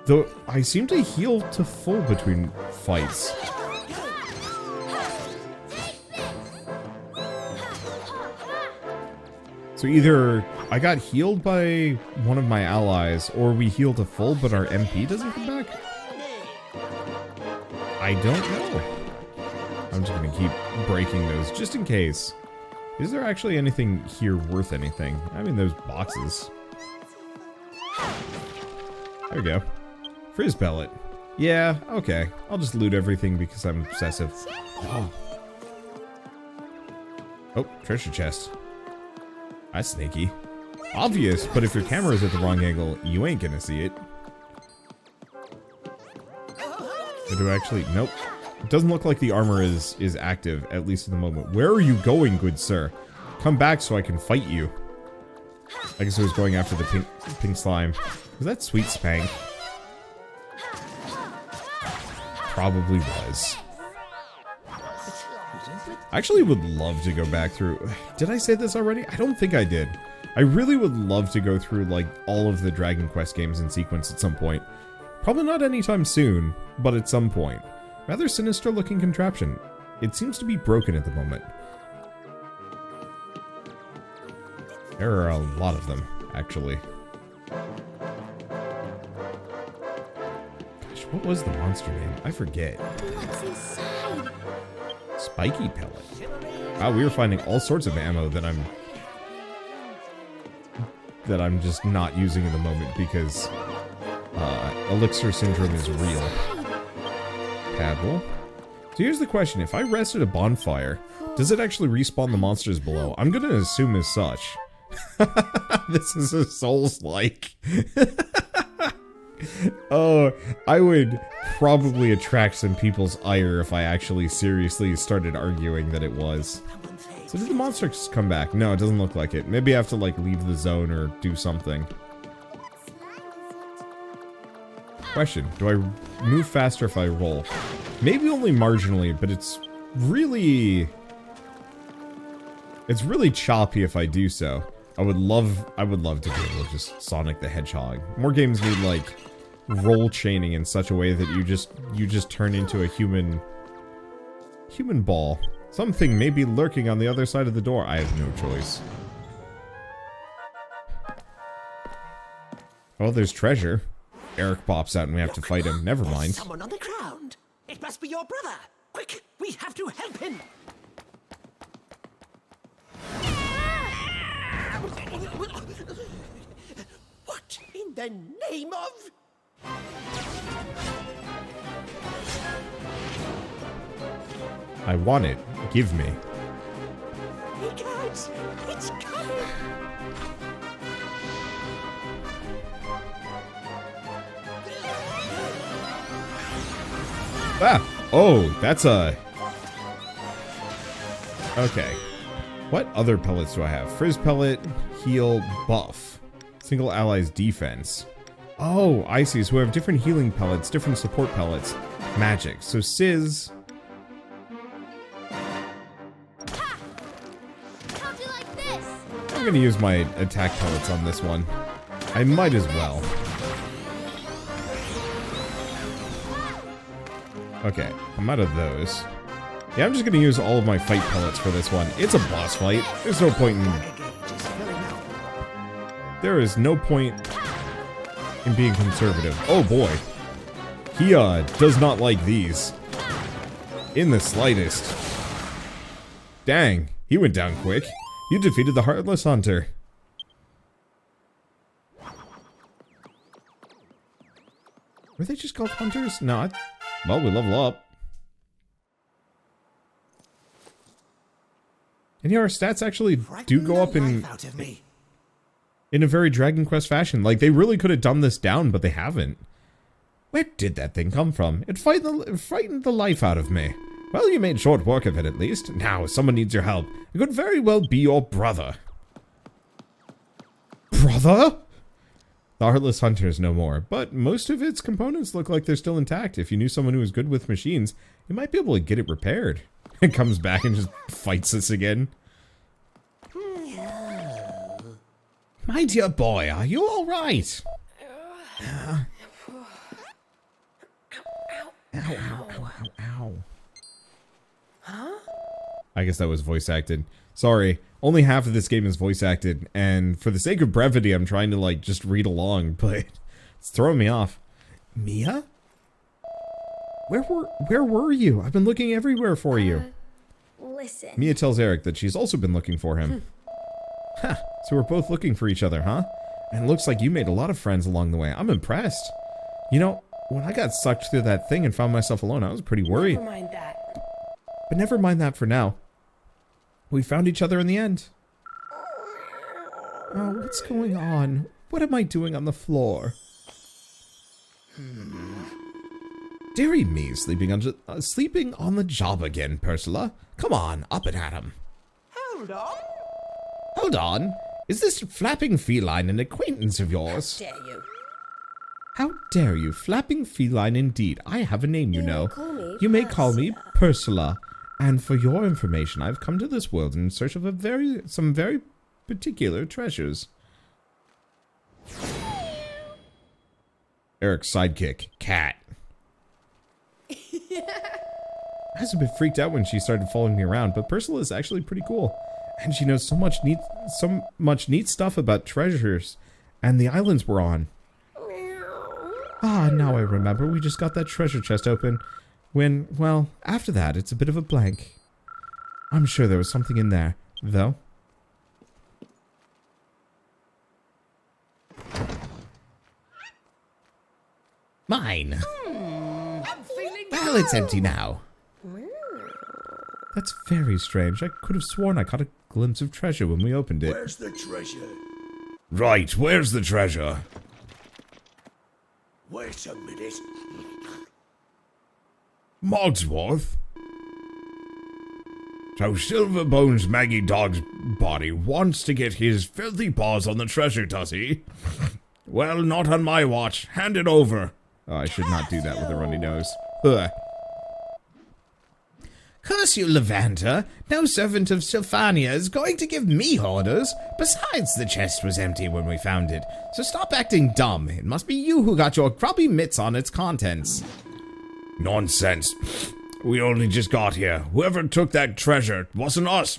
Though, I seem to heal to full between fights. So either I got healed by one of my allies, or we heal to full but our MP doesn't come back? I don't know. I'm just gonna keep breaking those just in case. Is there actually anything here worth anything? I mean, those boxes. There we go. Frizz pellet. Yeah, okay. I'll just loot everything because I'm obsessive. Oh. Oh, treasure chest. That's sneaky. Obvious, but if your camera's at the wrong angle, you ain't gonna see it. Do I actually? Nope. It doesn't look like the armor is active, at least at the moment. Where are you going, good sir? Come back so I can fight you. I guess I was going after the pink slime. Was that Sweet Spank? Probably was. I actually would love to go back through... Did I say this already? I don't think I did. I really would love to go through, like, all of the Dragon Quest games in sequence at some point. Probably not anytime soon, but at some point. Rather sinister looking contraption. It seems to be broken at the moment. There are a lot of them, actually. Gosh, what was the monster name? I forget. What's inside? Spiky pellet. Wow, we were finding all sorts of ammo that I'm just not using in the moment because elixir syndrome is real. Paddle. So here's the question: if I rest at a bonfire, does it actually respawn the monsters below? I'm gonna assume as such. This is a Souls-like. Oh, I would probably attract some people's ire if I actually seriously started arguing that it was. So did the monsters come back? No, it doesn't look like it. Maybe I have to like leave the zone or do something. Question, do I move faster if I roll? Maybe only marginally, but it's really choppy if I do so. I would love to be able to just Sonic the Hedgehog. More games need like roll chaining in such a way that you just turn into a human ball. Something may be lurking on the other side of the door. I have no choice. Oh, there's treasure. Erik pops out and we have to fight him. Never mind. Someone on the ground. It must be your brother. Quick, we have to help him. What in the name of? I want it. Give me. He can't. It's coming. Ah! Oh, that's a... Okay. What other pellets do I have? Frizz pellet, heal, buff. Single allies defense. Oh, I see. So we have different healing pellets, different support pellets. Magic. So Sizz... I'm gonna use my attack pellets on this one. I might as well. Okay, I'm out of those. Yeah, I'm just gonna use all of my fight pellets for this one. It's a boss fight. There's no point in... There is no point in being conservative. Oh boy. He, does not like these. In the slightest. Dang, he went down quick. You defeated the Heartless Hunter. Were they just called hunters? No, well, we level up. And yeah, our stats actually do go up in a very Dragon Quest fashion. Like, they really could have dumbed this down, but they haven't. Where did that thing come from? It frightened the life out of me. Well, you made short work of it, at least. Now, if someone needs your help, it could very well be your brother. Brother? The Heartless Hunter is no more, but most of its components look like they're still intact. If you knew someone who was good with machines, you might be able to get it repaired. It comes back and just fights us again. My dear boy, are you alright? Ow, ow, ow, ow, ow. Huh? I guess that was voice acted. Sorry, only half of this game is voice acted, and for the sake of brevity, I'm trying to, like, just read along, but it's throwing me off. Mia? Where were you? I've been looking everywhere for you. Listen. Mia tells Erik that she's also been looking for him. Ha, so we're both looking for each other, huh? And it looks like you made a lot of friends along the way. I'm impressed. You know, when I got sucked through that thing and found myself alone, I was pretty worried. Never mind that. But never mind that for now. We found each other in the end. Oh, what's going on? What am I doing on the floor? Dearie me, sleeping on the job again, Purrsula. Come on, up and at 'em. Hold on. Hold on. Is this flapping feline an acquaintance of yours? Dare you? How dare you? Flapping feline indeed. I have a name, you know. Call me You may call me Purrsula. And for your information, I've come to this world in search of some very particular treasures. Eric's sidekick, Cat. I was a bit freaked out when she started following me around, but Purrsula is actually pretty cool. And she knows so much neat stuff about treasures and the islands we're on. Ah, now I remember. We just got that treasure chest open. When, well, after that, it's a bit of a blank. I'm sure there was something in there, though. Mine. Well, it's empty now. That's very strange. I could have sworn I caught a glimpse of treasure when we opened it. Where's the treasure? Right, where's the treasure? Wait a minute. Mogsworth? So Silverbone's Maggie Dog's body wants to get his filthy paws on the treasure, does he? Well, not on my watch. Hand it over. Oh, I should not do that with a runny nose. Ugh. Curse you, Levander. No servant of Sylphania is going to give me orders. Besides, the chest was empty when we found it. So stop acting dumb. It must be you who got your grubby mitts on its contents. Nonsense. We only just got here. Whoever took that treasure wasn't us.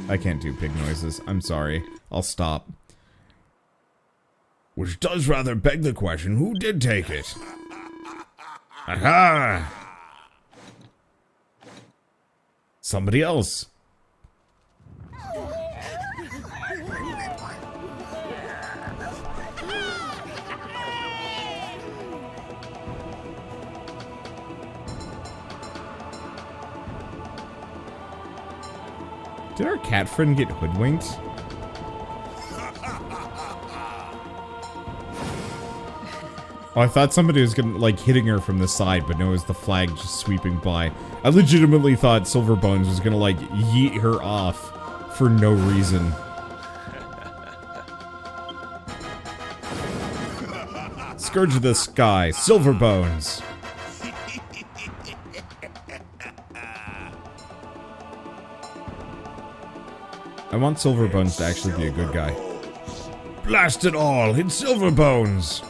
I can't do pig noises. I'm sorry. I'll stop. Which does rather beg the question, who did take it? Aha! Somebody else. Did our cat friend get hoodwinked? Oh, I thought somebody was gonna, like, hitting her from the side, but no, it was the flag just sweeping by. I legitimately thought Silverbones was gonna, like, yeet her off for no reason. Scourge of the Sky, Silverbones. I want Silverbones to actually be a good guy. Blast it all, it's Silverbones!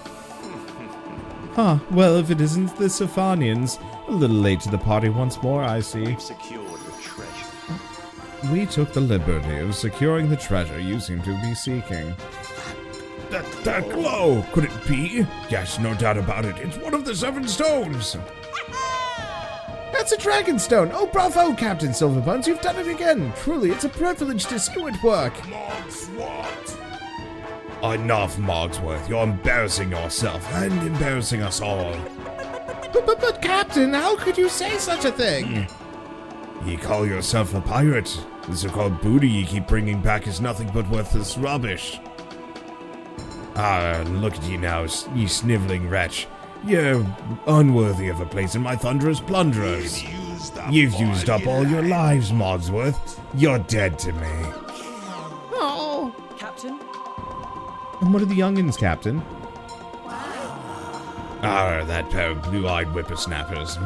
Huh, well, if it isn't the Sophanians, a little late to the party once more, I see. We've secured the treasure. We took the liberty of securing the treasure you seem to be seeking. That glow! Could it be? Yes, no doubt about it. It's one of the 7 stones! That's a dragon stone! Oh, bravo, Captain Silverbones, you've done it again! Truly, it's a privilege to see you at work! Mogsworth! Enough, Mogsworth. You're embarrassing yourself and embarrassing us all. But, Captain, how could you say such a thing? You call yourself a pirate? The so-called booty you keep bringing back is nothing but worthless rubbish. Ah, look at you now, ye snivelling wretch. You're unworthy of a place in my thunderous plunderers. You've used up all your lives, Mogsworth. You're dead to me. Oh. Captain? And what are the youngins, Captain? Ah, that pair of blue-eyed whippersnappers.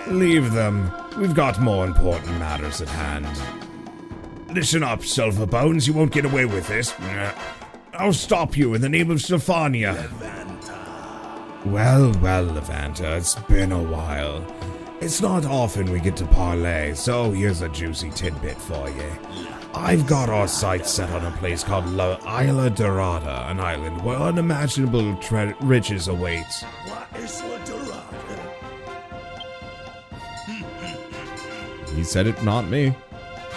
Leave them. We've got more important matters at hand. Listen up, Silver Bones. You won't get away with this. I'll stop you in the name of Stephania. Well, Levanta, it's been a while. It's not often we get to parley, so here's a juicy tidbit for you. I've got our sights set on a place called La Isla Dorada, an island where unimaginable riches await. What is La Dorada? He said it, not me.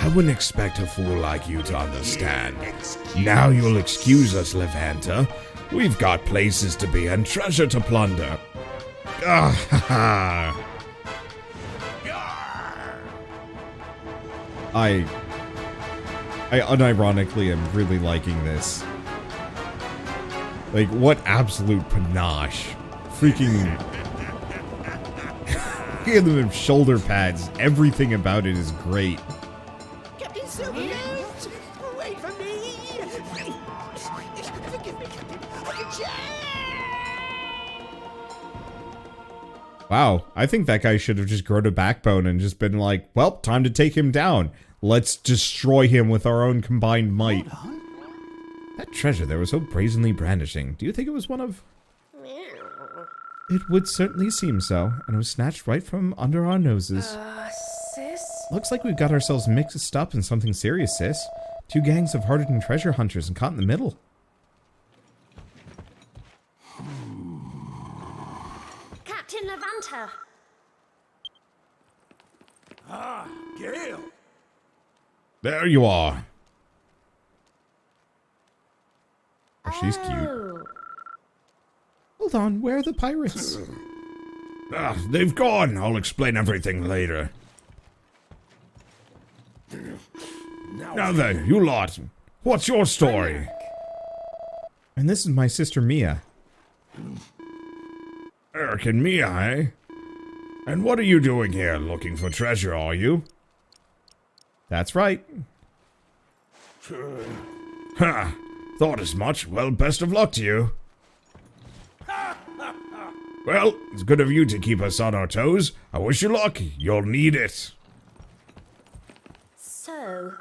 I wouldn't expect a fool like you to understand. Now you'll excuse us, Levanta. We've got places to be and treasure to plunder. Ah, ha, ha. I unironically am really liking this. Like, what absolute panache. Freaking... Look at them shoulder pads. Everything about it is great. Captain Sylvia! Wait for me! Forgive me, Captain. I can Wow, I think that guy should have just grown a backbone and just been like, well, time to take him down. Let's destroy him with our own combined might. That treasure there was so brazenly brandishing. Do you think it was one of... It would certainly seem so, and it was snatched right from under our noses. Sis? Looks like we've got ourselves mixed up in something serious, sis. Two gangs of hardened treasure hunters and caught in the middle. Captain Levanta. Ah, Gale. There you are. Oh, she's cute. Hold on, where are the pirates? Ah, they've gone. I'll explain everything later. Now then, you lot. What's your story? And this is my sister Mia. Erik and Mia, eh? And what are you doing here? Looking for treasure, are you? That's right. Ha! Thought as much. Well, best of luck to you. Well, it's good of you to keep us on our toes. I wish you luck. You'll need it. So,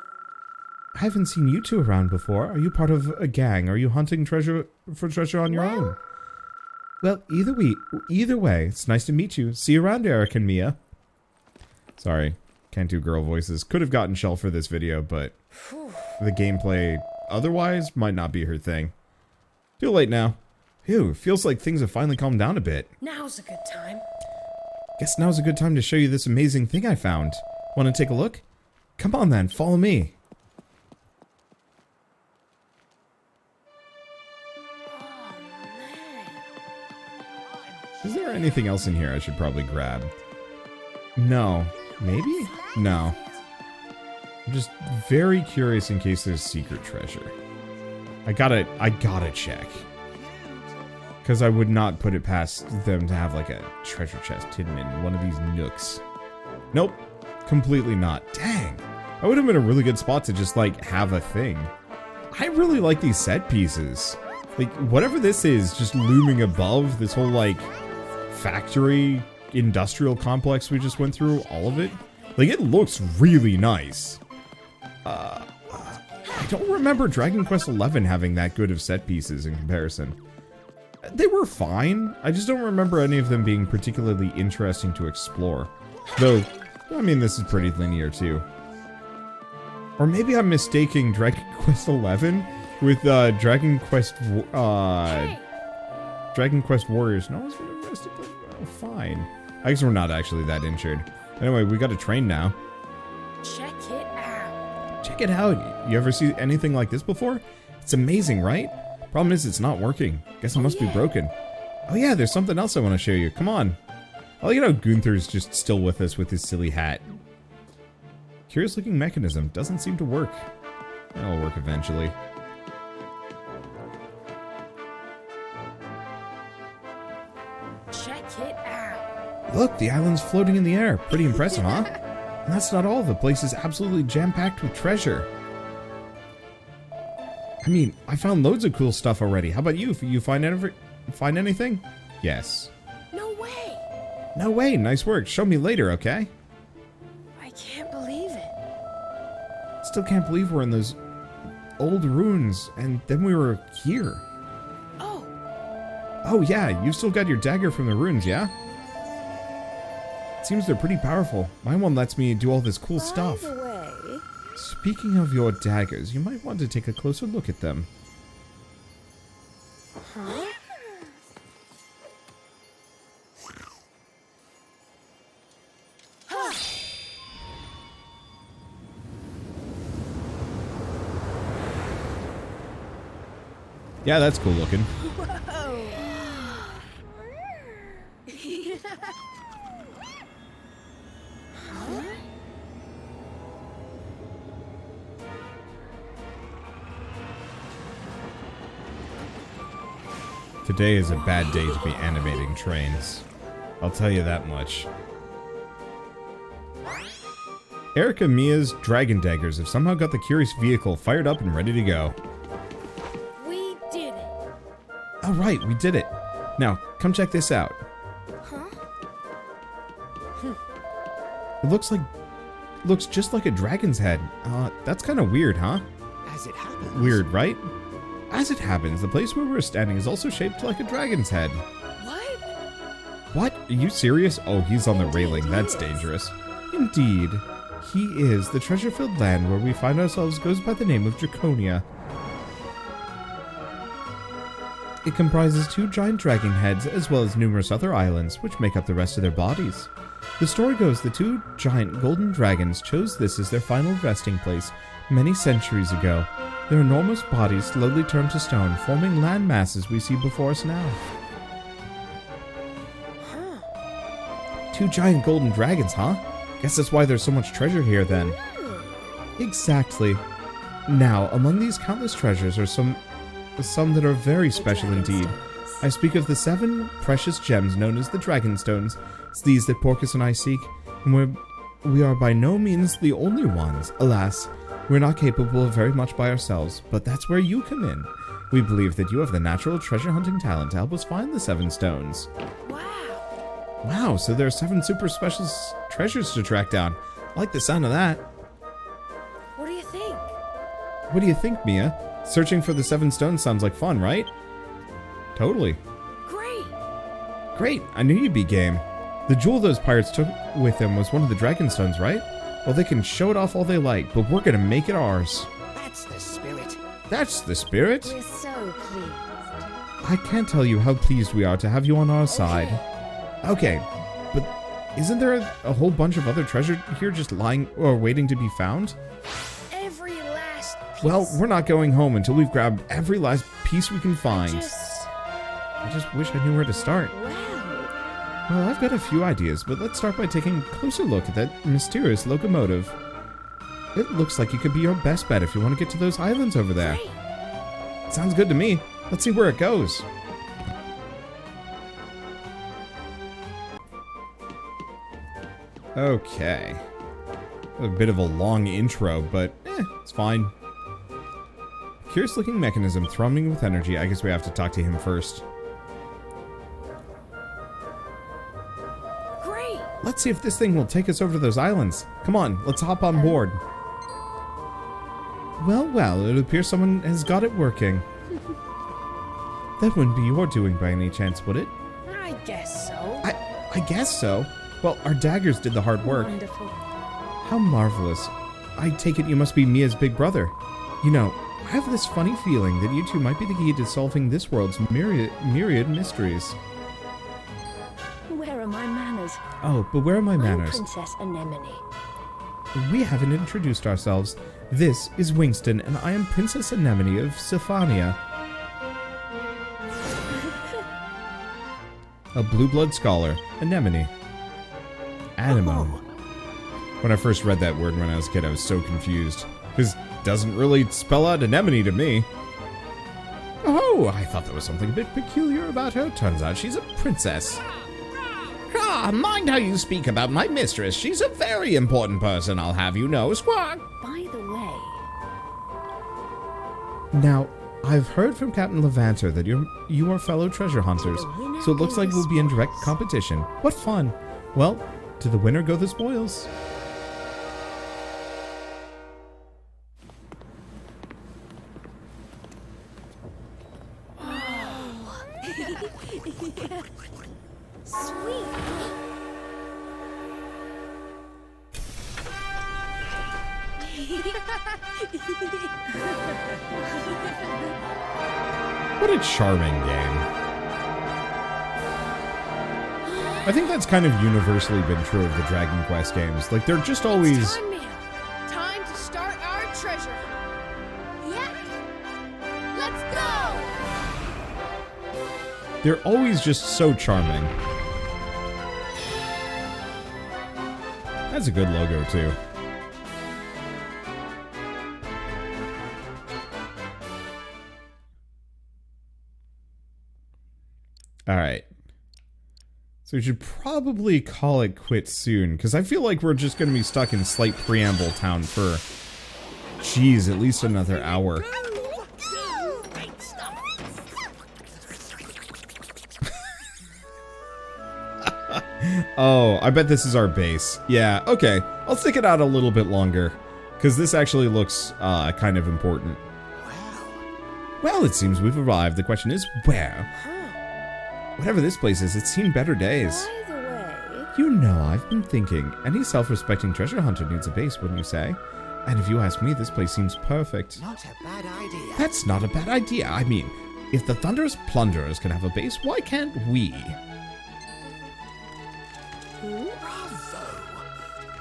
I haven't seen you two around before. Are you part of a gang? Are you hunting treasure on your own? Well, either way, it's nice to meet you. See you around, Erik and Mia. Sorry, can't do girl voices. Could have gotten shell for this video, but the gameplay otherwise might not be her thing. Too late now. Phew, feels like things have finally calmed down a bit. Now's a good time. Guess now's a good time to show you this amazing thing I found. Want to take a look? Come on then, follow me. Is there anything else in here I should probably grab? No. Maybe? No. I'm just very curious in case there's secret treasure. I gotta check. Because I would not put it past them to have like a treasure chest hidden in one of these nooks. Nope. Completely not. Dang. That would have been a really good spot to just like have a thing. I really like these set pieces. Like whatever this is just looming above this whole like factory industrial complex we just went through, all of it. Like it looks really nice. I don't remember Dragon Quest XI having that good of set pieces in comparison. They were fine. I just don't remember any of them being particularly interesting to explore. Though, I mean, this is pretty linear too. Or maybe I'm mistaking Dragon Quest XI with Dragon Quest Warriors. No one's been arrested, but fine. I guess we're not actually that injured. Anyway, we got a train now. Check it out. Check it out. You ever see anything like this before? It's amazing, right? Problem is, it's not working. Guess it must be broken. Oh yeah, there's something else I want to show you. Come on. I like how Gunther's just still with us with his silly hat. Curious looking mechanism. Doesn't seem to work. It'll work eventually. Check it out. Look, the island's floating in the air. Pretty impressive, huh? And that's not all. The place is absolutely jam-packed with treasure. I mean, I found loads of cool stuff already. How about you? You find anything? Yes. No way. No way. Nice work. Show me later, okay? I can't believe it. Still can't believe we're in those old ruins, and then we were here. Oh. Oh yeah, you've still got your dagger from the ruins, yeah? It seems they're pretty powerful. My one lets me do all this cool stuff. By the way, Speaking of your daggers, you might want to take a closer look at them. Huh? Yeah, that's cool looking. Today is a bad day to be animating trains. I'll tell you that much. Erik and Mia's dragon daggers have somehow got the curious vehicle fired up and ready to go. We did it. Oh right, we did it. Now, come check this out. Huh? It looks just like a dragon's head. That's kind of weird, huh? As it happens. Weird, right? As it happens, the place where we're standing is also shaped like a dragon's head. What? What? Are you serious? Oh, he's on the railing. That's dangerous. Indeed. He is. The treasure-filled land where we find ourselves goes by the name of Draconia. It comprises 2 giant dragon heads as well as numerous other islands, which make up the rest of their bodies. The story goes the 2 giant golden dragons chose this as their final resting place many centuries ago. Their enormous bodies slowly turned to stone, forming land masses we see before us now. 2 giant golden dragons, huh? Guess that's why there's so much treasure here then. Exactly. Now, among these countless treasures are some that are very special indeed. I speak of the 7 precious gems known as the Dragonstones. It's these that Porcus and I seek, and we are by no means the only ones. Alas, we're not capable of very much by ourselves, but that's where you come in. We believe that you have the natural treasure hunting talent to help us find the 7 stones. Wow. Wow, so there are 7 super special treasures to track down. I like the sound of that. What do you think? What do you think, Mia? Searching for the 7 stones sounds like fun, right? Totally. Great. Great, I knew you'd be game. The jewel those pirates took with them was one of the Dragonstones, right? Well, they can show it off all they like, but we're gonna make it ours. That's the spirit. That's the spirit? we're so pleased. I can't tell you how pleased we are to have you on our side. Okay, but isn't there a whole bunch of other treasure here just lying or waiting to be found? Every last piece. Well, we're not going home until we've grabbed every last piece we can find. I just wish I knew where to start. Wow. Well, I've got a few ideas, but let's start by taking a closer look at that mysterious locomotive. It looks like it could be your best bet if you want to get to those islands over there. Great. Sounds good to me. Let's see where it goes. Okay. A bit of a long intro, but it's fine. Curious looking mechanism thrumming with energy. I guess we have to talk to him first. Great. Let's see if this thing will take us over to those islands. Come on, let's hop on board. Well, it appears someone has got it working. That wouldn't be your doing by any chance, would it? I guess so. I guess so. Well, our daggers did the hard work. Wonderful. How marvelous. I take it you must be Mia's big brother. You know, I have this funny feeling that you two might be the key to solving this world's myriad mysteries. Where are my manners? Oh, but where are my I'm manners? Princess Anemone. We haven't introduced ourselves. This is Wingston, and I am Princess Anemone of Sylphania. A blue blood scholar, Anemone. Anemone. When I first read that word when I was a kid, I was so confused. Because it doesn't really spell out anemone to me. Oh, I thought there was something a bit peculiar about her. Turns out she's a princess. Ah, mind how you speak about my mistress. She's a very important person, I'll have you know. Squawk! By the way, Now, I've heard from Captain Levanter that you are fellow treasure hunters, so it looks like we'll be in direct competition. What fun! Well, to the winner go the spoils. Sweet. What a charming game. I think that's kind of universally been true of the Dragon Quest games. Like, they're just always... Time, Mia. Time to start our treasure. Yeah. Let's go. They're always just so charming. That's a good logo, too. Alright. So we should probably call it quits soon, because I feel like we're just going to be stuck in Slight Preamble Town for, geez, at least another hour. Oh, I bet this is our base. Yeah, okay. I'll stick it out a little bit longer, because this actually looks kind of important. Well, it seems we've arrived. The question is, where? Whatever this place is, it's seen better days. By the way, You know, I've been thinking, any self-respecting treasure hunter needs a base, wouldn't you say? And if you ask me, this place seems perfect. Not a bad idea. That's not a bad idea. I mean, if the Thunderous Plunderers can have a base, why can't we?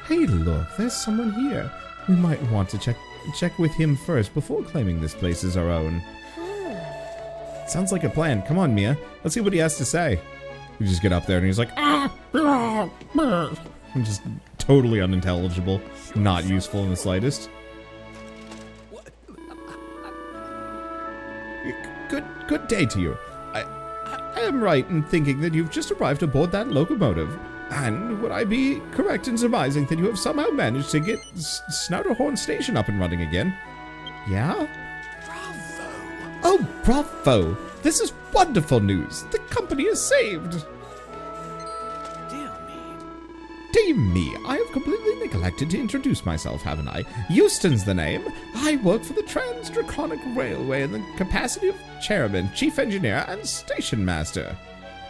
Hey, look, there's someone here. We might want to check with him first before claiming this place as our own. Sounds like a plan. Come on, Mia. Let's see what he has to say. We just get up there and he's like, I'm just totally unintelligible. Not useful in the slightest. Good day to you. I am right in thinking that you've just arrived aboard that locomotive. And would I be correct in surmising that you have somehow managed to get Snouterhorn Station up and running again? Yeah? Oh, bravo! This is wonderful news! The company is saved! Dear me, I have completely neglected to introduce myself, haven't I? Euston's the name. I work for the Trans-Draconic Railway in the capacity of chairman, chief engineer, and station master.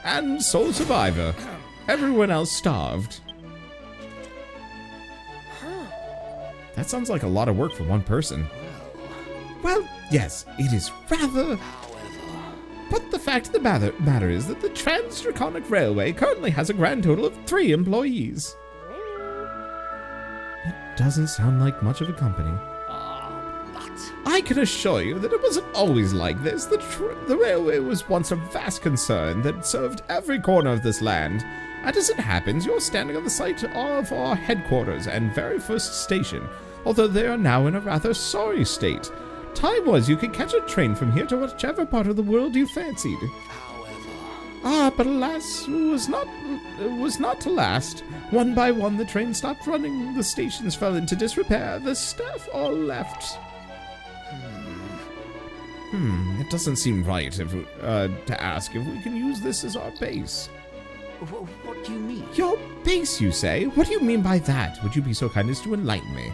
And sole survivor. Everyone else starved. That sounds like a lot of work for one person. Well, yes, it is rather... But the fact of the matter is that the Trans-Draconic Railway currently has a grand total of 3 employees. It doesn't sound like much of a company. I can assure you that it wasn't always like this. The railway was once a vast concern that served every corner of this land. And as it happens, you're standing on the site of our headquarters and very first station, although they are now in a rather sorry state. Time was you could catch a train from here to whichever part of the world you fancied. But alas, it was not to last. One by one, the train stopped running, the stations fell into disrepair, the staff all left. It doesn't seem right to ask if we can use this as our base. What do you mean? Your base, you say? What do you mean by that? Would you be so kind as to enlighten me?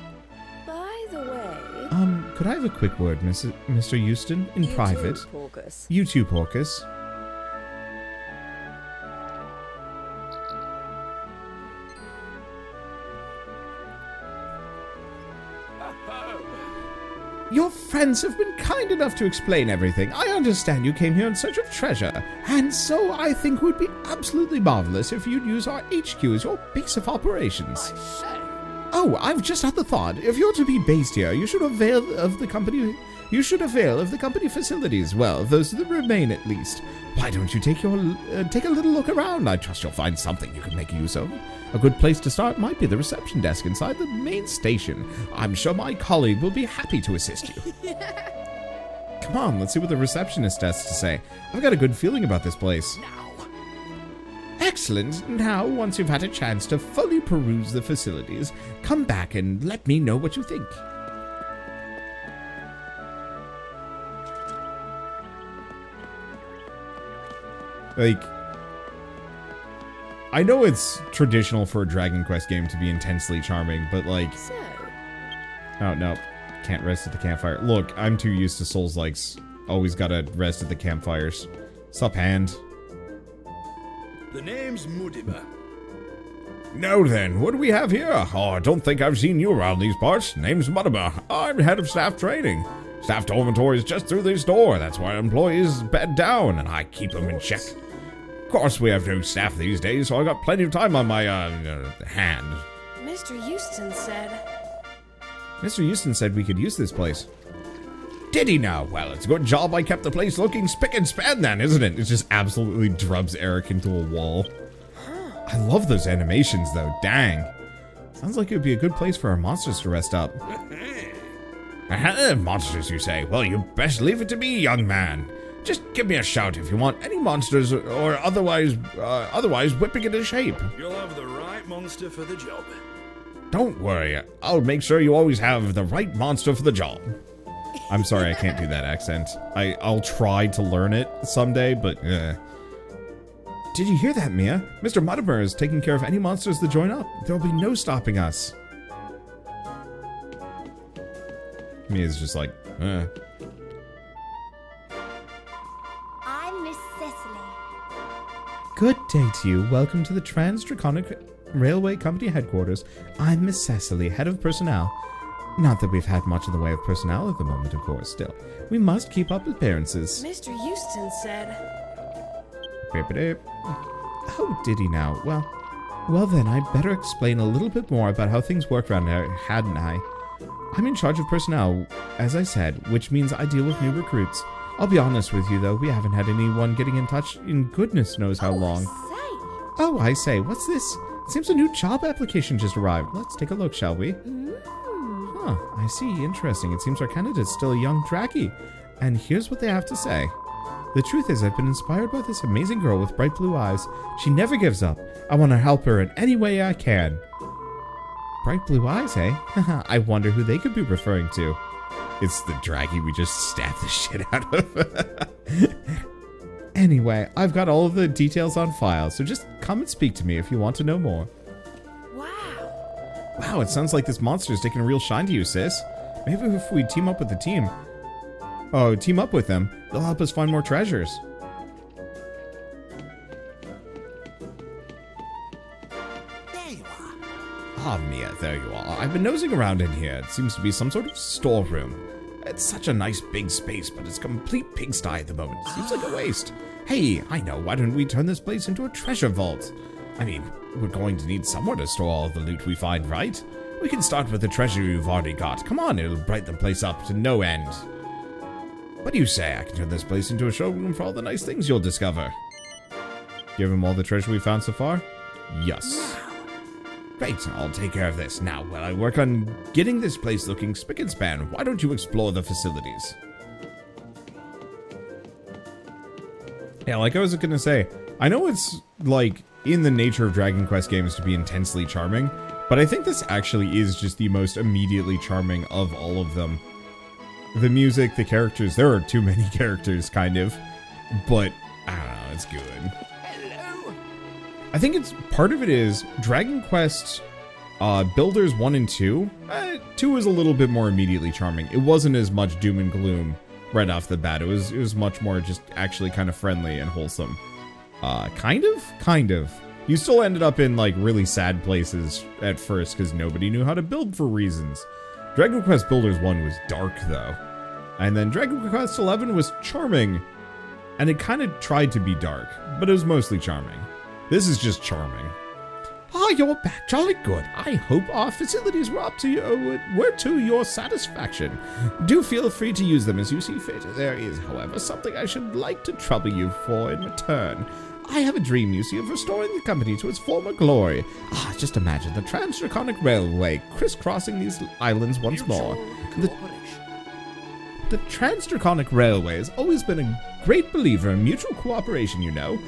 by the way, Could I have a quick word, Mr. Euston, in private? Porcus. You too, Porcus. Your friends have been kind enough to explain everything. I understand you came here in search of treasure, and so I think it would be absolutely marvelous if you'd use our HQ as your base of operations. Oh, I've just had the thought. If you're to be based here, you should avail of the company. You should avail of the company facilities. Well, those that remain at least. Why don't you take a little look around? I trust you'll find something you can make use of. A good place to start might be the reception desk inside the main station. I'm sure my colleague will be happy to assist you. Come on, let's see what the receptionist has to say. I've got a good feeling about this place. Excellent. Now, once you've had a chance to fully peruse the facilities, come back and let me know what you think. Like, I know it's traditional for a Dragon Quest game to be intensely charming, but like... So? Oh, no. Can't rest at the campfire. Look, I'm too used to Souls-likes. Always gotta rest at the campfires. Sup, hand? The name's Mudiba. Now then, what do we have here? Oh, I don't think I've seen you around these parts. Name's Mudiba. I'm head of staff training. Staff dormitory is just through this door. That's why employees bed down, and I keep them in check. Of course, we have no staff these days, so I got plenty of time on my, hand. Mr. Houston said... Mr. Houston said we could use this place. Did he now? Well, it's a good job I kept the place looking spick and span then, isn't it? It just absolutely drubs Erik into a wall. I love those animations, though. Dang. Sounds like it would be a good place for our monsters to rest up. Monsters, you say? Well, you best leave it to me, young man. Just give me a shout if you want any monsters or otherwise whipping into shape. You'll have the right monster for the job. Don't worry, I'll make sure you always have the right monster for the job. I'm sorry, I can't do that accent. I'll try to learn it someday, but Did you hear that, Mia? Mr. Mudiba is taking care of any monsters that join up. There'll be no stopping us. Mia's just like, I'm Miss Cecily. Good day to you. Welcome to the Draconia Railway Company headquarters. I'm Miss Cecily, head of personnel. Not that we've had much in the way of personnel at the moment, of course. Still, we must keep up appearances. Mr. Houston said... Oh, did he now? Well then, I'd better explain a little bit more about how things work around here, hadn't I? I'm in charge of personnel, as I said, which means I deal with new recruits. I'll be honest with you, though, we haven't had anyone getting in touch in goodness knows how long. Oh, I say, what's this? It seems a new job application just arrived. Let's take a look, shall we? Huh, I see. Interesting. It seems our candidate's still a young Draki. And here's what they have to say. The truth is, I've been inspired by this amazing girl with bright blue eyes. She never gives up. I want to help her in any way I can. Bright blue eyes, eh? I wonder who they could be referring to. It's the Draki we just stabbed the shit out of. Anyway, I've got all of the details on file, so just come and speak to me if you want to know more. Wow, it sounds like this monster's taking a real shine to you, sis. Maybe if we team up with the team. Oh, team up with them. They'll help us find more treasures. There you are. Ah, Mia, there you are. I've been nosing around in here. It seems to be some sort of storeroom. It's such a nice big space, but it's a complete pigsty at the moment. It seems like a waste. Hey, I know. Why don't we turn this place into a treasure vault? I mean, we're going to need somewhere to store all the loot we find, right? We can start with the treasure you've already got. Come on, it'll brighten the place up to no end. What do you say? I can turn this place into a showroom for all the nice things you'll discover. Give him all the treasure we found so far? Yes. Great, I'll take care of this. Now, while I work on getting this place looking spick and span, why don't you explore the facilities? Yeah, like I was gonna say, I know it's, like, in the nature of Dragon Quest games to be intensely charming, but I think this actually is just the most immediately charming of all of them. The music, the characters, there are too many characters, kind of, but, I don't know, it's good. Hello. I think it's, part of it is, Dragon Quest Builders 1 and 2, 2 is a little bit more immediately charming. It wasn't as much doom and gloom right off the bat. It was much more just actually kind of friendly and wholesome. Kind of. You still ended up in, like, really sad places at first because nobody knew how to build for reasons. Dragon Quest Builders 1 was dark, though. And then Dragon Quest 11 was charming. And it kind of tried to be dark, but it was mostly charming. This is just charming. Ah, you're back. Jolly good. I hope our facilities were to your satisfaction. Do feel free to use them as you see fit. There is, however, something I should like to trouble you for in return. I have a dream, you see, of restoring the company to its former glory. Ah, just imagine the Trans-Draconic Railway crisscrossing these islands once more. The Trans-Draconic Railway has always been a great believer in mutual cooperation, you know.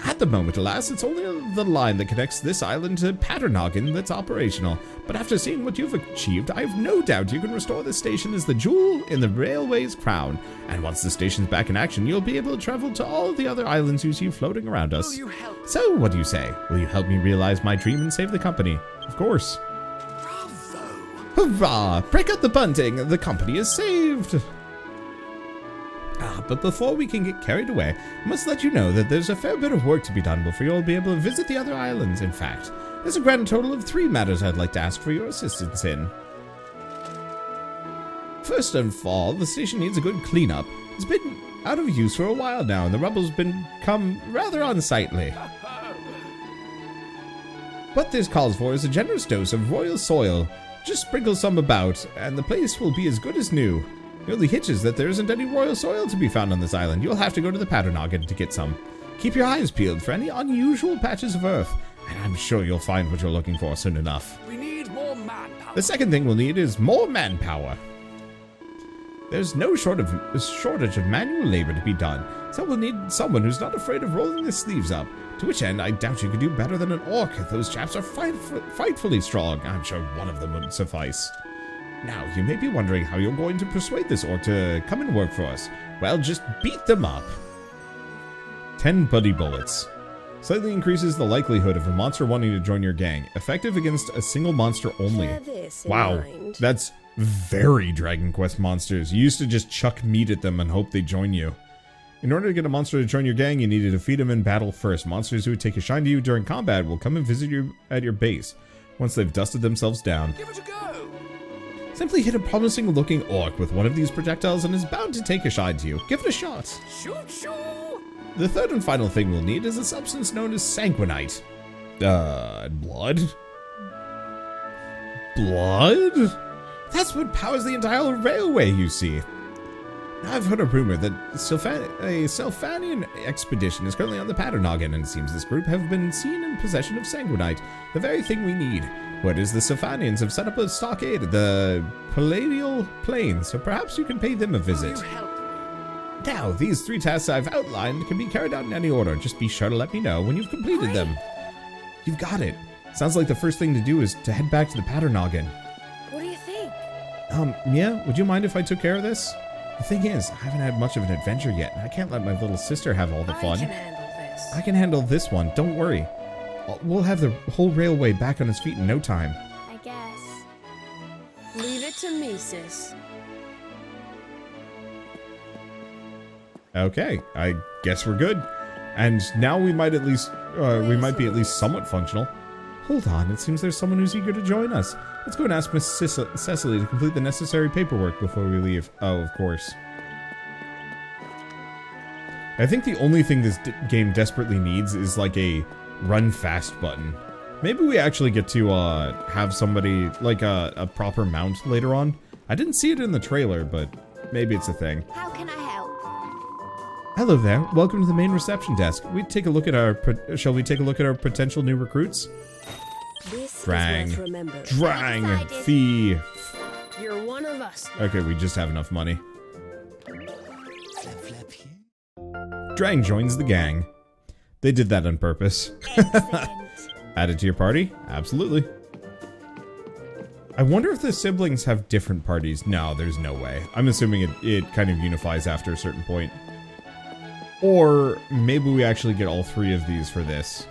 At the moment, alas, it's only the line that connects this island to Paternoggin that's operational. But after seeing what you've achieved, I have no doubt you can restore this station as the jewel in the railway's crown. And once the station's back in action, you'll be able to travel to all the other islands you see floating around us. So, what do you say? Will you help me realize my dream and save the company? Of course. Bravo! Hurrah! Break out the bunting! The company is saved! But before we can get carried away, I must let you know that there's a fair bit of work to be done before you'll be able to visit the other islands. In fact, there's a grand total of 3 matters I'd like to ask for your assistance in. First of all, the station needs a good cleanup. It's been out of use for a while now, and the rubble's become rather unsightly. What this calls for is a generous dose of royal soil. Just sprinkle some about, and the place will be as good as new. The only hitch is that there isn't any royal soil to be found on this island. You'll have to go to the Paternoggin to get some. Keep your eyes peeled for any unusual patches of earth, and I'm sure you'll find what you're looking for soon enough. We need more manpower. The second thing we'll need is more manpower. There's no shortage of manual labor to be done, so we'll need someone who's not afraid of rolling their sleeves up. To which end, I doubt you could do better than an orc. Those chaps are frightfully strong. I'm sure one of them would suffice. Now, you may be wondering how you're going to persuade this orc to come and work for us. Well, just beat them up. 10 buddy bullets. Slightly increases the likelihood of a monster wanting to join your gang. Effective against a single monster only. Wow, that's very Dragon Quest monsters. You used to just chuck meat at them and hope they join you. In order to get a monster to join your gang, you need to defeat him in battle first. Monsters who would take a shine to you during combat will come and visit you at your base once they've dusted themselves down. Give it a go. Simply hit a promising looking orc with one of these projectiles and is bound to take a shine to you. Give it a shot. Shoot, shoot. The third and final thing we'll need is a substance known as sanguinite. Blood? Blood? That's what powers the entire railway, you see. Now, I've heard a rumor that a Selphanian expedition is currently on the Paternoggin, and it seems this group have been seen in possession of sanguinite, the very thing we need. Word is the Selphanians have set up a stockade at the Palladial Plain, so perhaps you can pay them a visit. Now, these 3 tasks I've outlined can be carried out in any order. Just be sure to let me know when you've completed them. You've got it. Sounds like the first thing to do is to head back to the Paternoggin. What do you think? Mia, would you mind if I took care of this? The thing is, I haven't had much of an adventure yet, and I can't let my little sister have all the fun. I can handle this. I can handle this one, don't worry. We'll have the whole railway back on its feet in no time. I guess. Leave it to me, sis. Okay, I guess we're good. And now we might at least, be at least somewhat functional. Hold on, it seems there's someone who's eager to join us. Let's go and ask Miss Cecily to complete the necessary paperwork before we leave. Oh, of course. I think the only thing this game desperately needs is like a run fast button. Maybe we actually get to have somebody, like a proper mount later on. I didn't see it in the trailer, but maybe it's a thing. How can I help? Hello there. Welcome to the main reception desk. Shall we take a look at our potential new recruits? This Drang. is worth remembering. Drang. Fee. You're one of us. Okay, we just have enough money. Drang joins the gang. They did that on purpose. Add it to your party? Absolutely. I wonder if the siblings have different parties. No, there's no way. I'm assuming it kind of unifies after a certain point. Or maybe we actually get all 3 of these for this.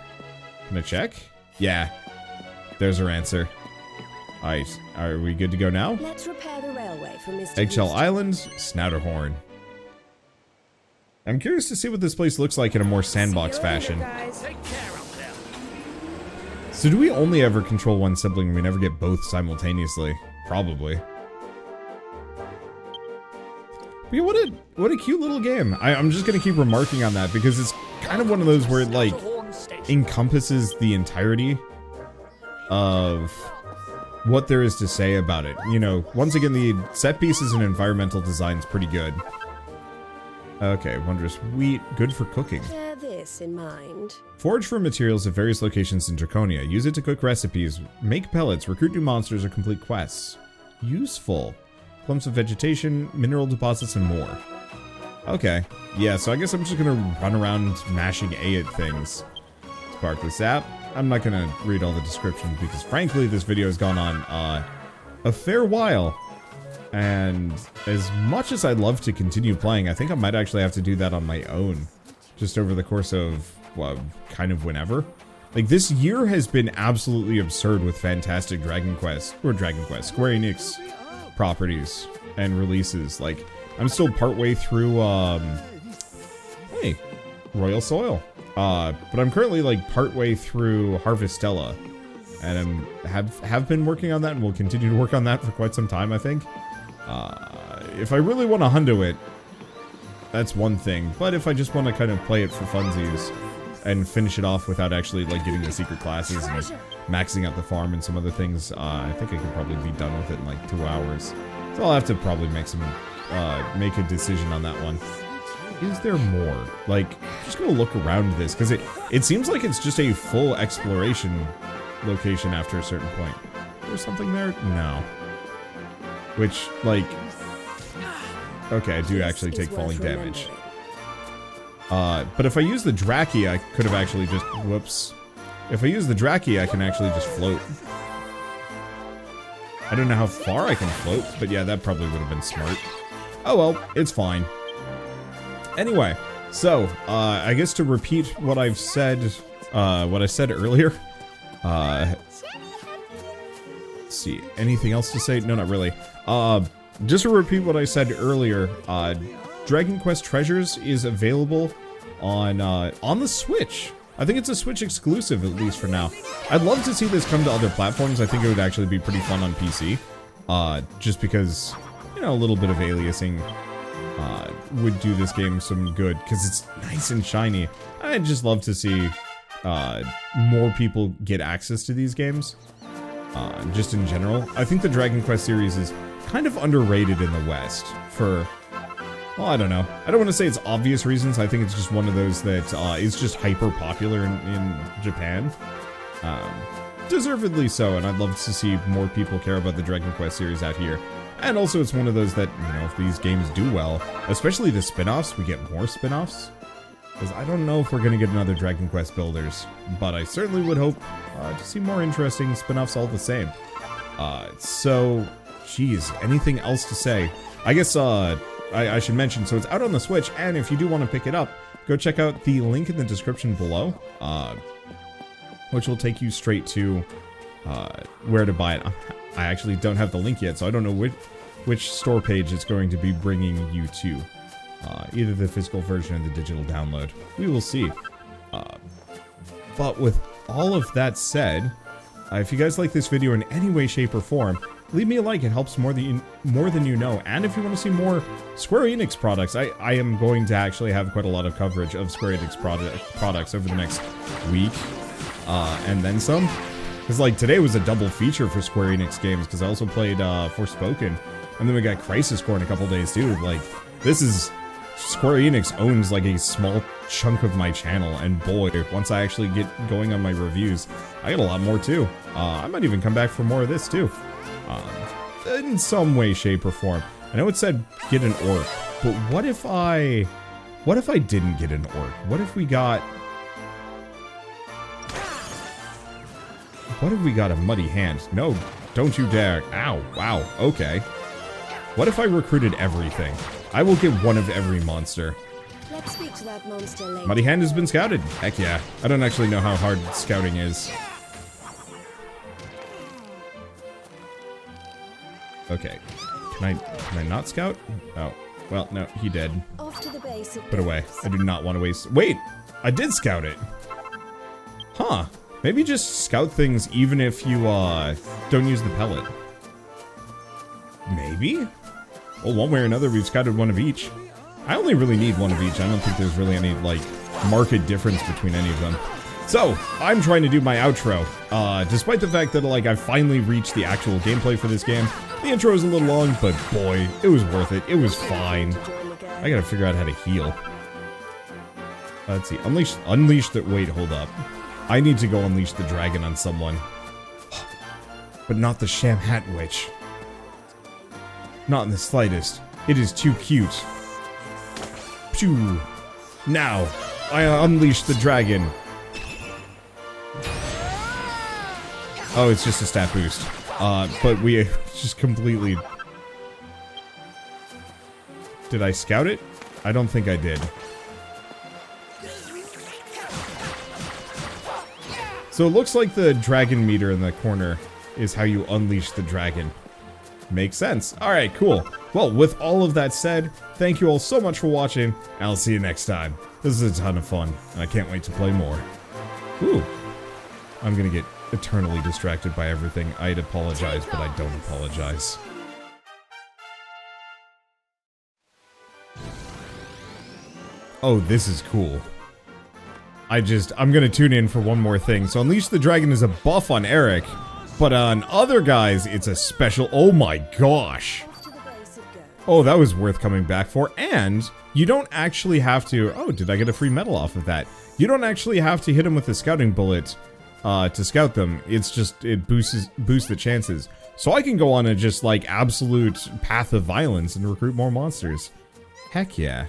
Can I check? Yeah. There's our answer. Alright, are we good to go now? Let's repair the railway for Mr. Eggshell Houston. Island, Snouterhorn. I'm curious to see what this place looks like in a more sandbox See you later, fashion. guys. Take care up there. So do we only ever control one sibling and we never get both simultaneously? Probably. But yeah, what a cute little game. I'm just gonna keep remarking on that because it's kind of one of those where it like encompasses the entirety of what there is to say about it. You know, once again, the set pieces and environmental design is pretty good. Okay, wondrous wheat, good for cooking. Bear this in mind. Forage for materials at various locations in Draconia. Use it to cook recipes, make pellets, recruit new monsters, or complete quests. Useful. Clumps of vegetation, mineral deposits, and more. Okay. Yeah, so I guess I'm just gonna run around mashing A at things. Sparkly sap. I'm not gonna read all the descriptions because frankly this video has gone on a fair while. And as much as I'd love to continue playing, I think I might actually have to do that on my own. Just over the course of, well, kind of whenever. Like, this year has been absolutely absurd with fantastic Square Enix properties and releases. Like, I'm still partway through, hey, Royal Soil. But I'm currently, like, partway through Harvestella. And have been working on that and will continue to work on that for quite some time, I think. If I really want to hundo it, that's one thing. But if I just want to kind of play it for funsies and finish it off without actually like getting the secret classes and maxing out the farm and some other things, I think I could probably be done with it in like 2 hours. So I'll have to probably make a decision on that one. Is there more? Like, I'm just gonna look around this because it seems like it's just a full exploration location after a certain point. There's something there? No. Which, like, okay, I do actually take falling damage. But if I use the Draki, I could have actually just, whoops. If I use the Draki, I can actually just float. I don't know how far I can float, but yeah, that probably would have been smart. Oh well, it's fine. Anyway, so, I guess to repeat what I've said, what I said earlier, let's see, anything else to say? No, not really. Just to repeat what I said earlier, Dragon Quest Treasures is available on the Switch. I think it's a Switch exclusive, at least for now. I'd love to see this come to other platforms. I think it would actually be pretty fun on PC. Just because, you know, a little bit of aliasing would do this game some good, because it's nice and shiny. I'd just love to see more people get access to these games. Just in general. I think the Dragon Quest series is kind of underrated in the West for, well, I don't know. I don't want to say it's obvious reasons. I think it's just one of those that is just hyper popular in Japan. Deservedly so, and I'd love to see more people care about the Dragon Quest series out here. And also it's one of those that, you know, if these games do well, especially the spin-offs, we get more spin-offs. Because I don't know if we're going to get another Dragon Quest Builders, but I certainly would hope to see more interesting spin-offs all the same. So, geez, anything else to say? I guess I should mention, so it's out on the Switch, and if you do want to pick it up, go check out the link in the description below, which will take you straight to where to buy it. I actually don't have the link yet, so I don't know which store page it's going to be bringing you to. Either the physical version or the digital download. We will see. But with all of that said, if you guys like this video in any way, shape, or form, leave me a like. It helps more than you know. And if you want to see more Square Enix products, I am going to actually have quite a lot of coverage of Square Enix products over the next week. And then some. Because, like, today was a double feature for Square Enix games, because I also played Forspoken. And then we got Crisis Core in a couple days, too. Like, this is... Square Enix owns, like, a small chunk of my channel, and boy, once I actually get going on my reviews, I get a lot more, too. I might even come back for more of this, too. In some way, shape, or form. I know it said get an orc, but what if I didn't get an orc? What if we got... What if we got a muddy hand? No, don't you dare. Ow, wow, okay. What if I recruited everything? I will get one of every monster. Let's speak to that monster later. Muddy Hand has been scouted. Heck yeah. I don't actually know how hard scouting is. Okay. Can I not scout? Oh. Well, no, he did. Off to the base of Put away. I do not want to waste... Wait! I did scout it! Huh. Maybe just scout things even if you, don't use the pellet. Maybe? Well, one way or another, we've scouted one of each. I only really need one of each. I don't think there's really any, like, marked difference between any of them. So, I'm trying to do my outro. Despite the fact that, like, I finally reached the actual gameplay for this game, the intro is a little long, but boy, it was worth it. It was fine. I gotta figure out how to heal. Let's see. Unleash the... Wait, hold up. I need to go unleash the dragon on someone. But not the Sham Hat Witch. Not in the slightest. It is too cute. Phew. Now, I unleash the dragon. Oh, it's just a stat boost. But we just completely... Did I scout it? I don't think I did. So it looks like the dragon meter in the corner is how you unleash the dragon. Makes sense. Alright, cool. Well, with all of that said, thank you all so much for watching, and I'll see you next time. This is a ton of fun, and I can't wait to play more. Ooh. I'm gonna get eternally distracted by everything. I'd apologize, but I don't apologize. Oh, this is cool. I'm gonna tune in for one more thing. So Unleash the Dragon is a buff on Erik, but on other guys, it's a special... Oh my gosh! Oh, that was worth coming back for, and you don't actually have to... Oh, did I get a free medal off of that? You don't actually have to hit them with the scouting bullet to scout them. It's just, it boosts the chances. So I can go on a just, like, absolute path of violence and recruit more monsters. Heck yeah.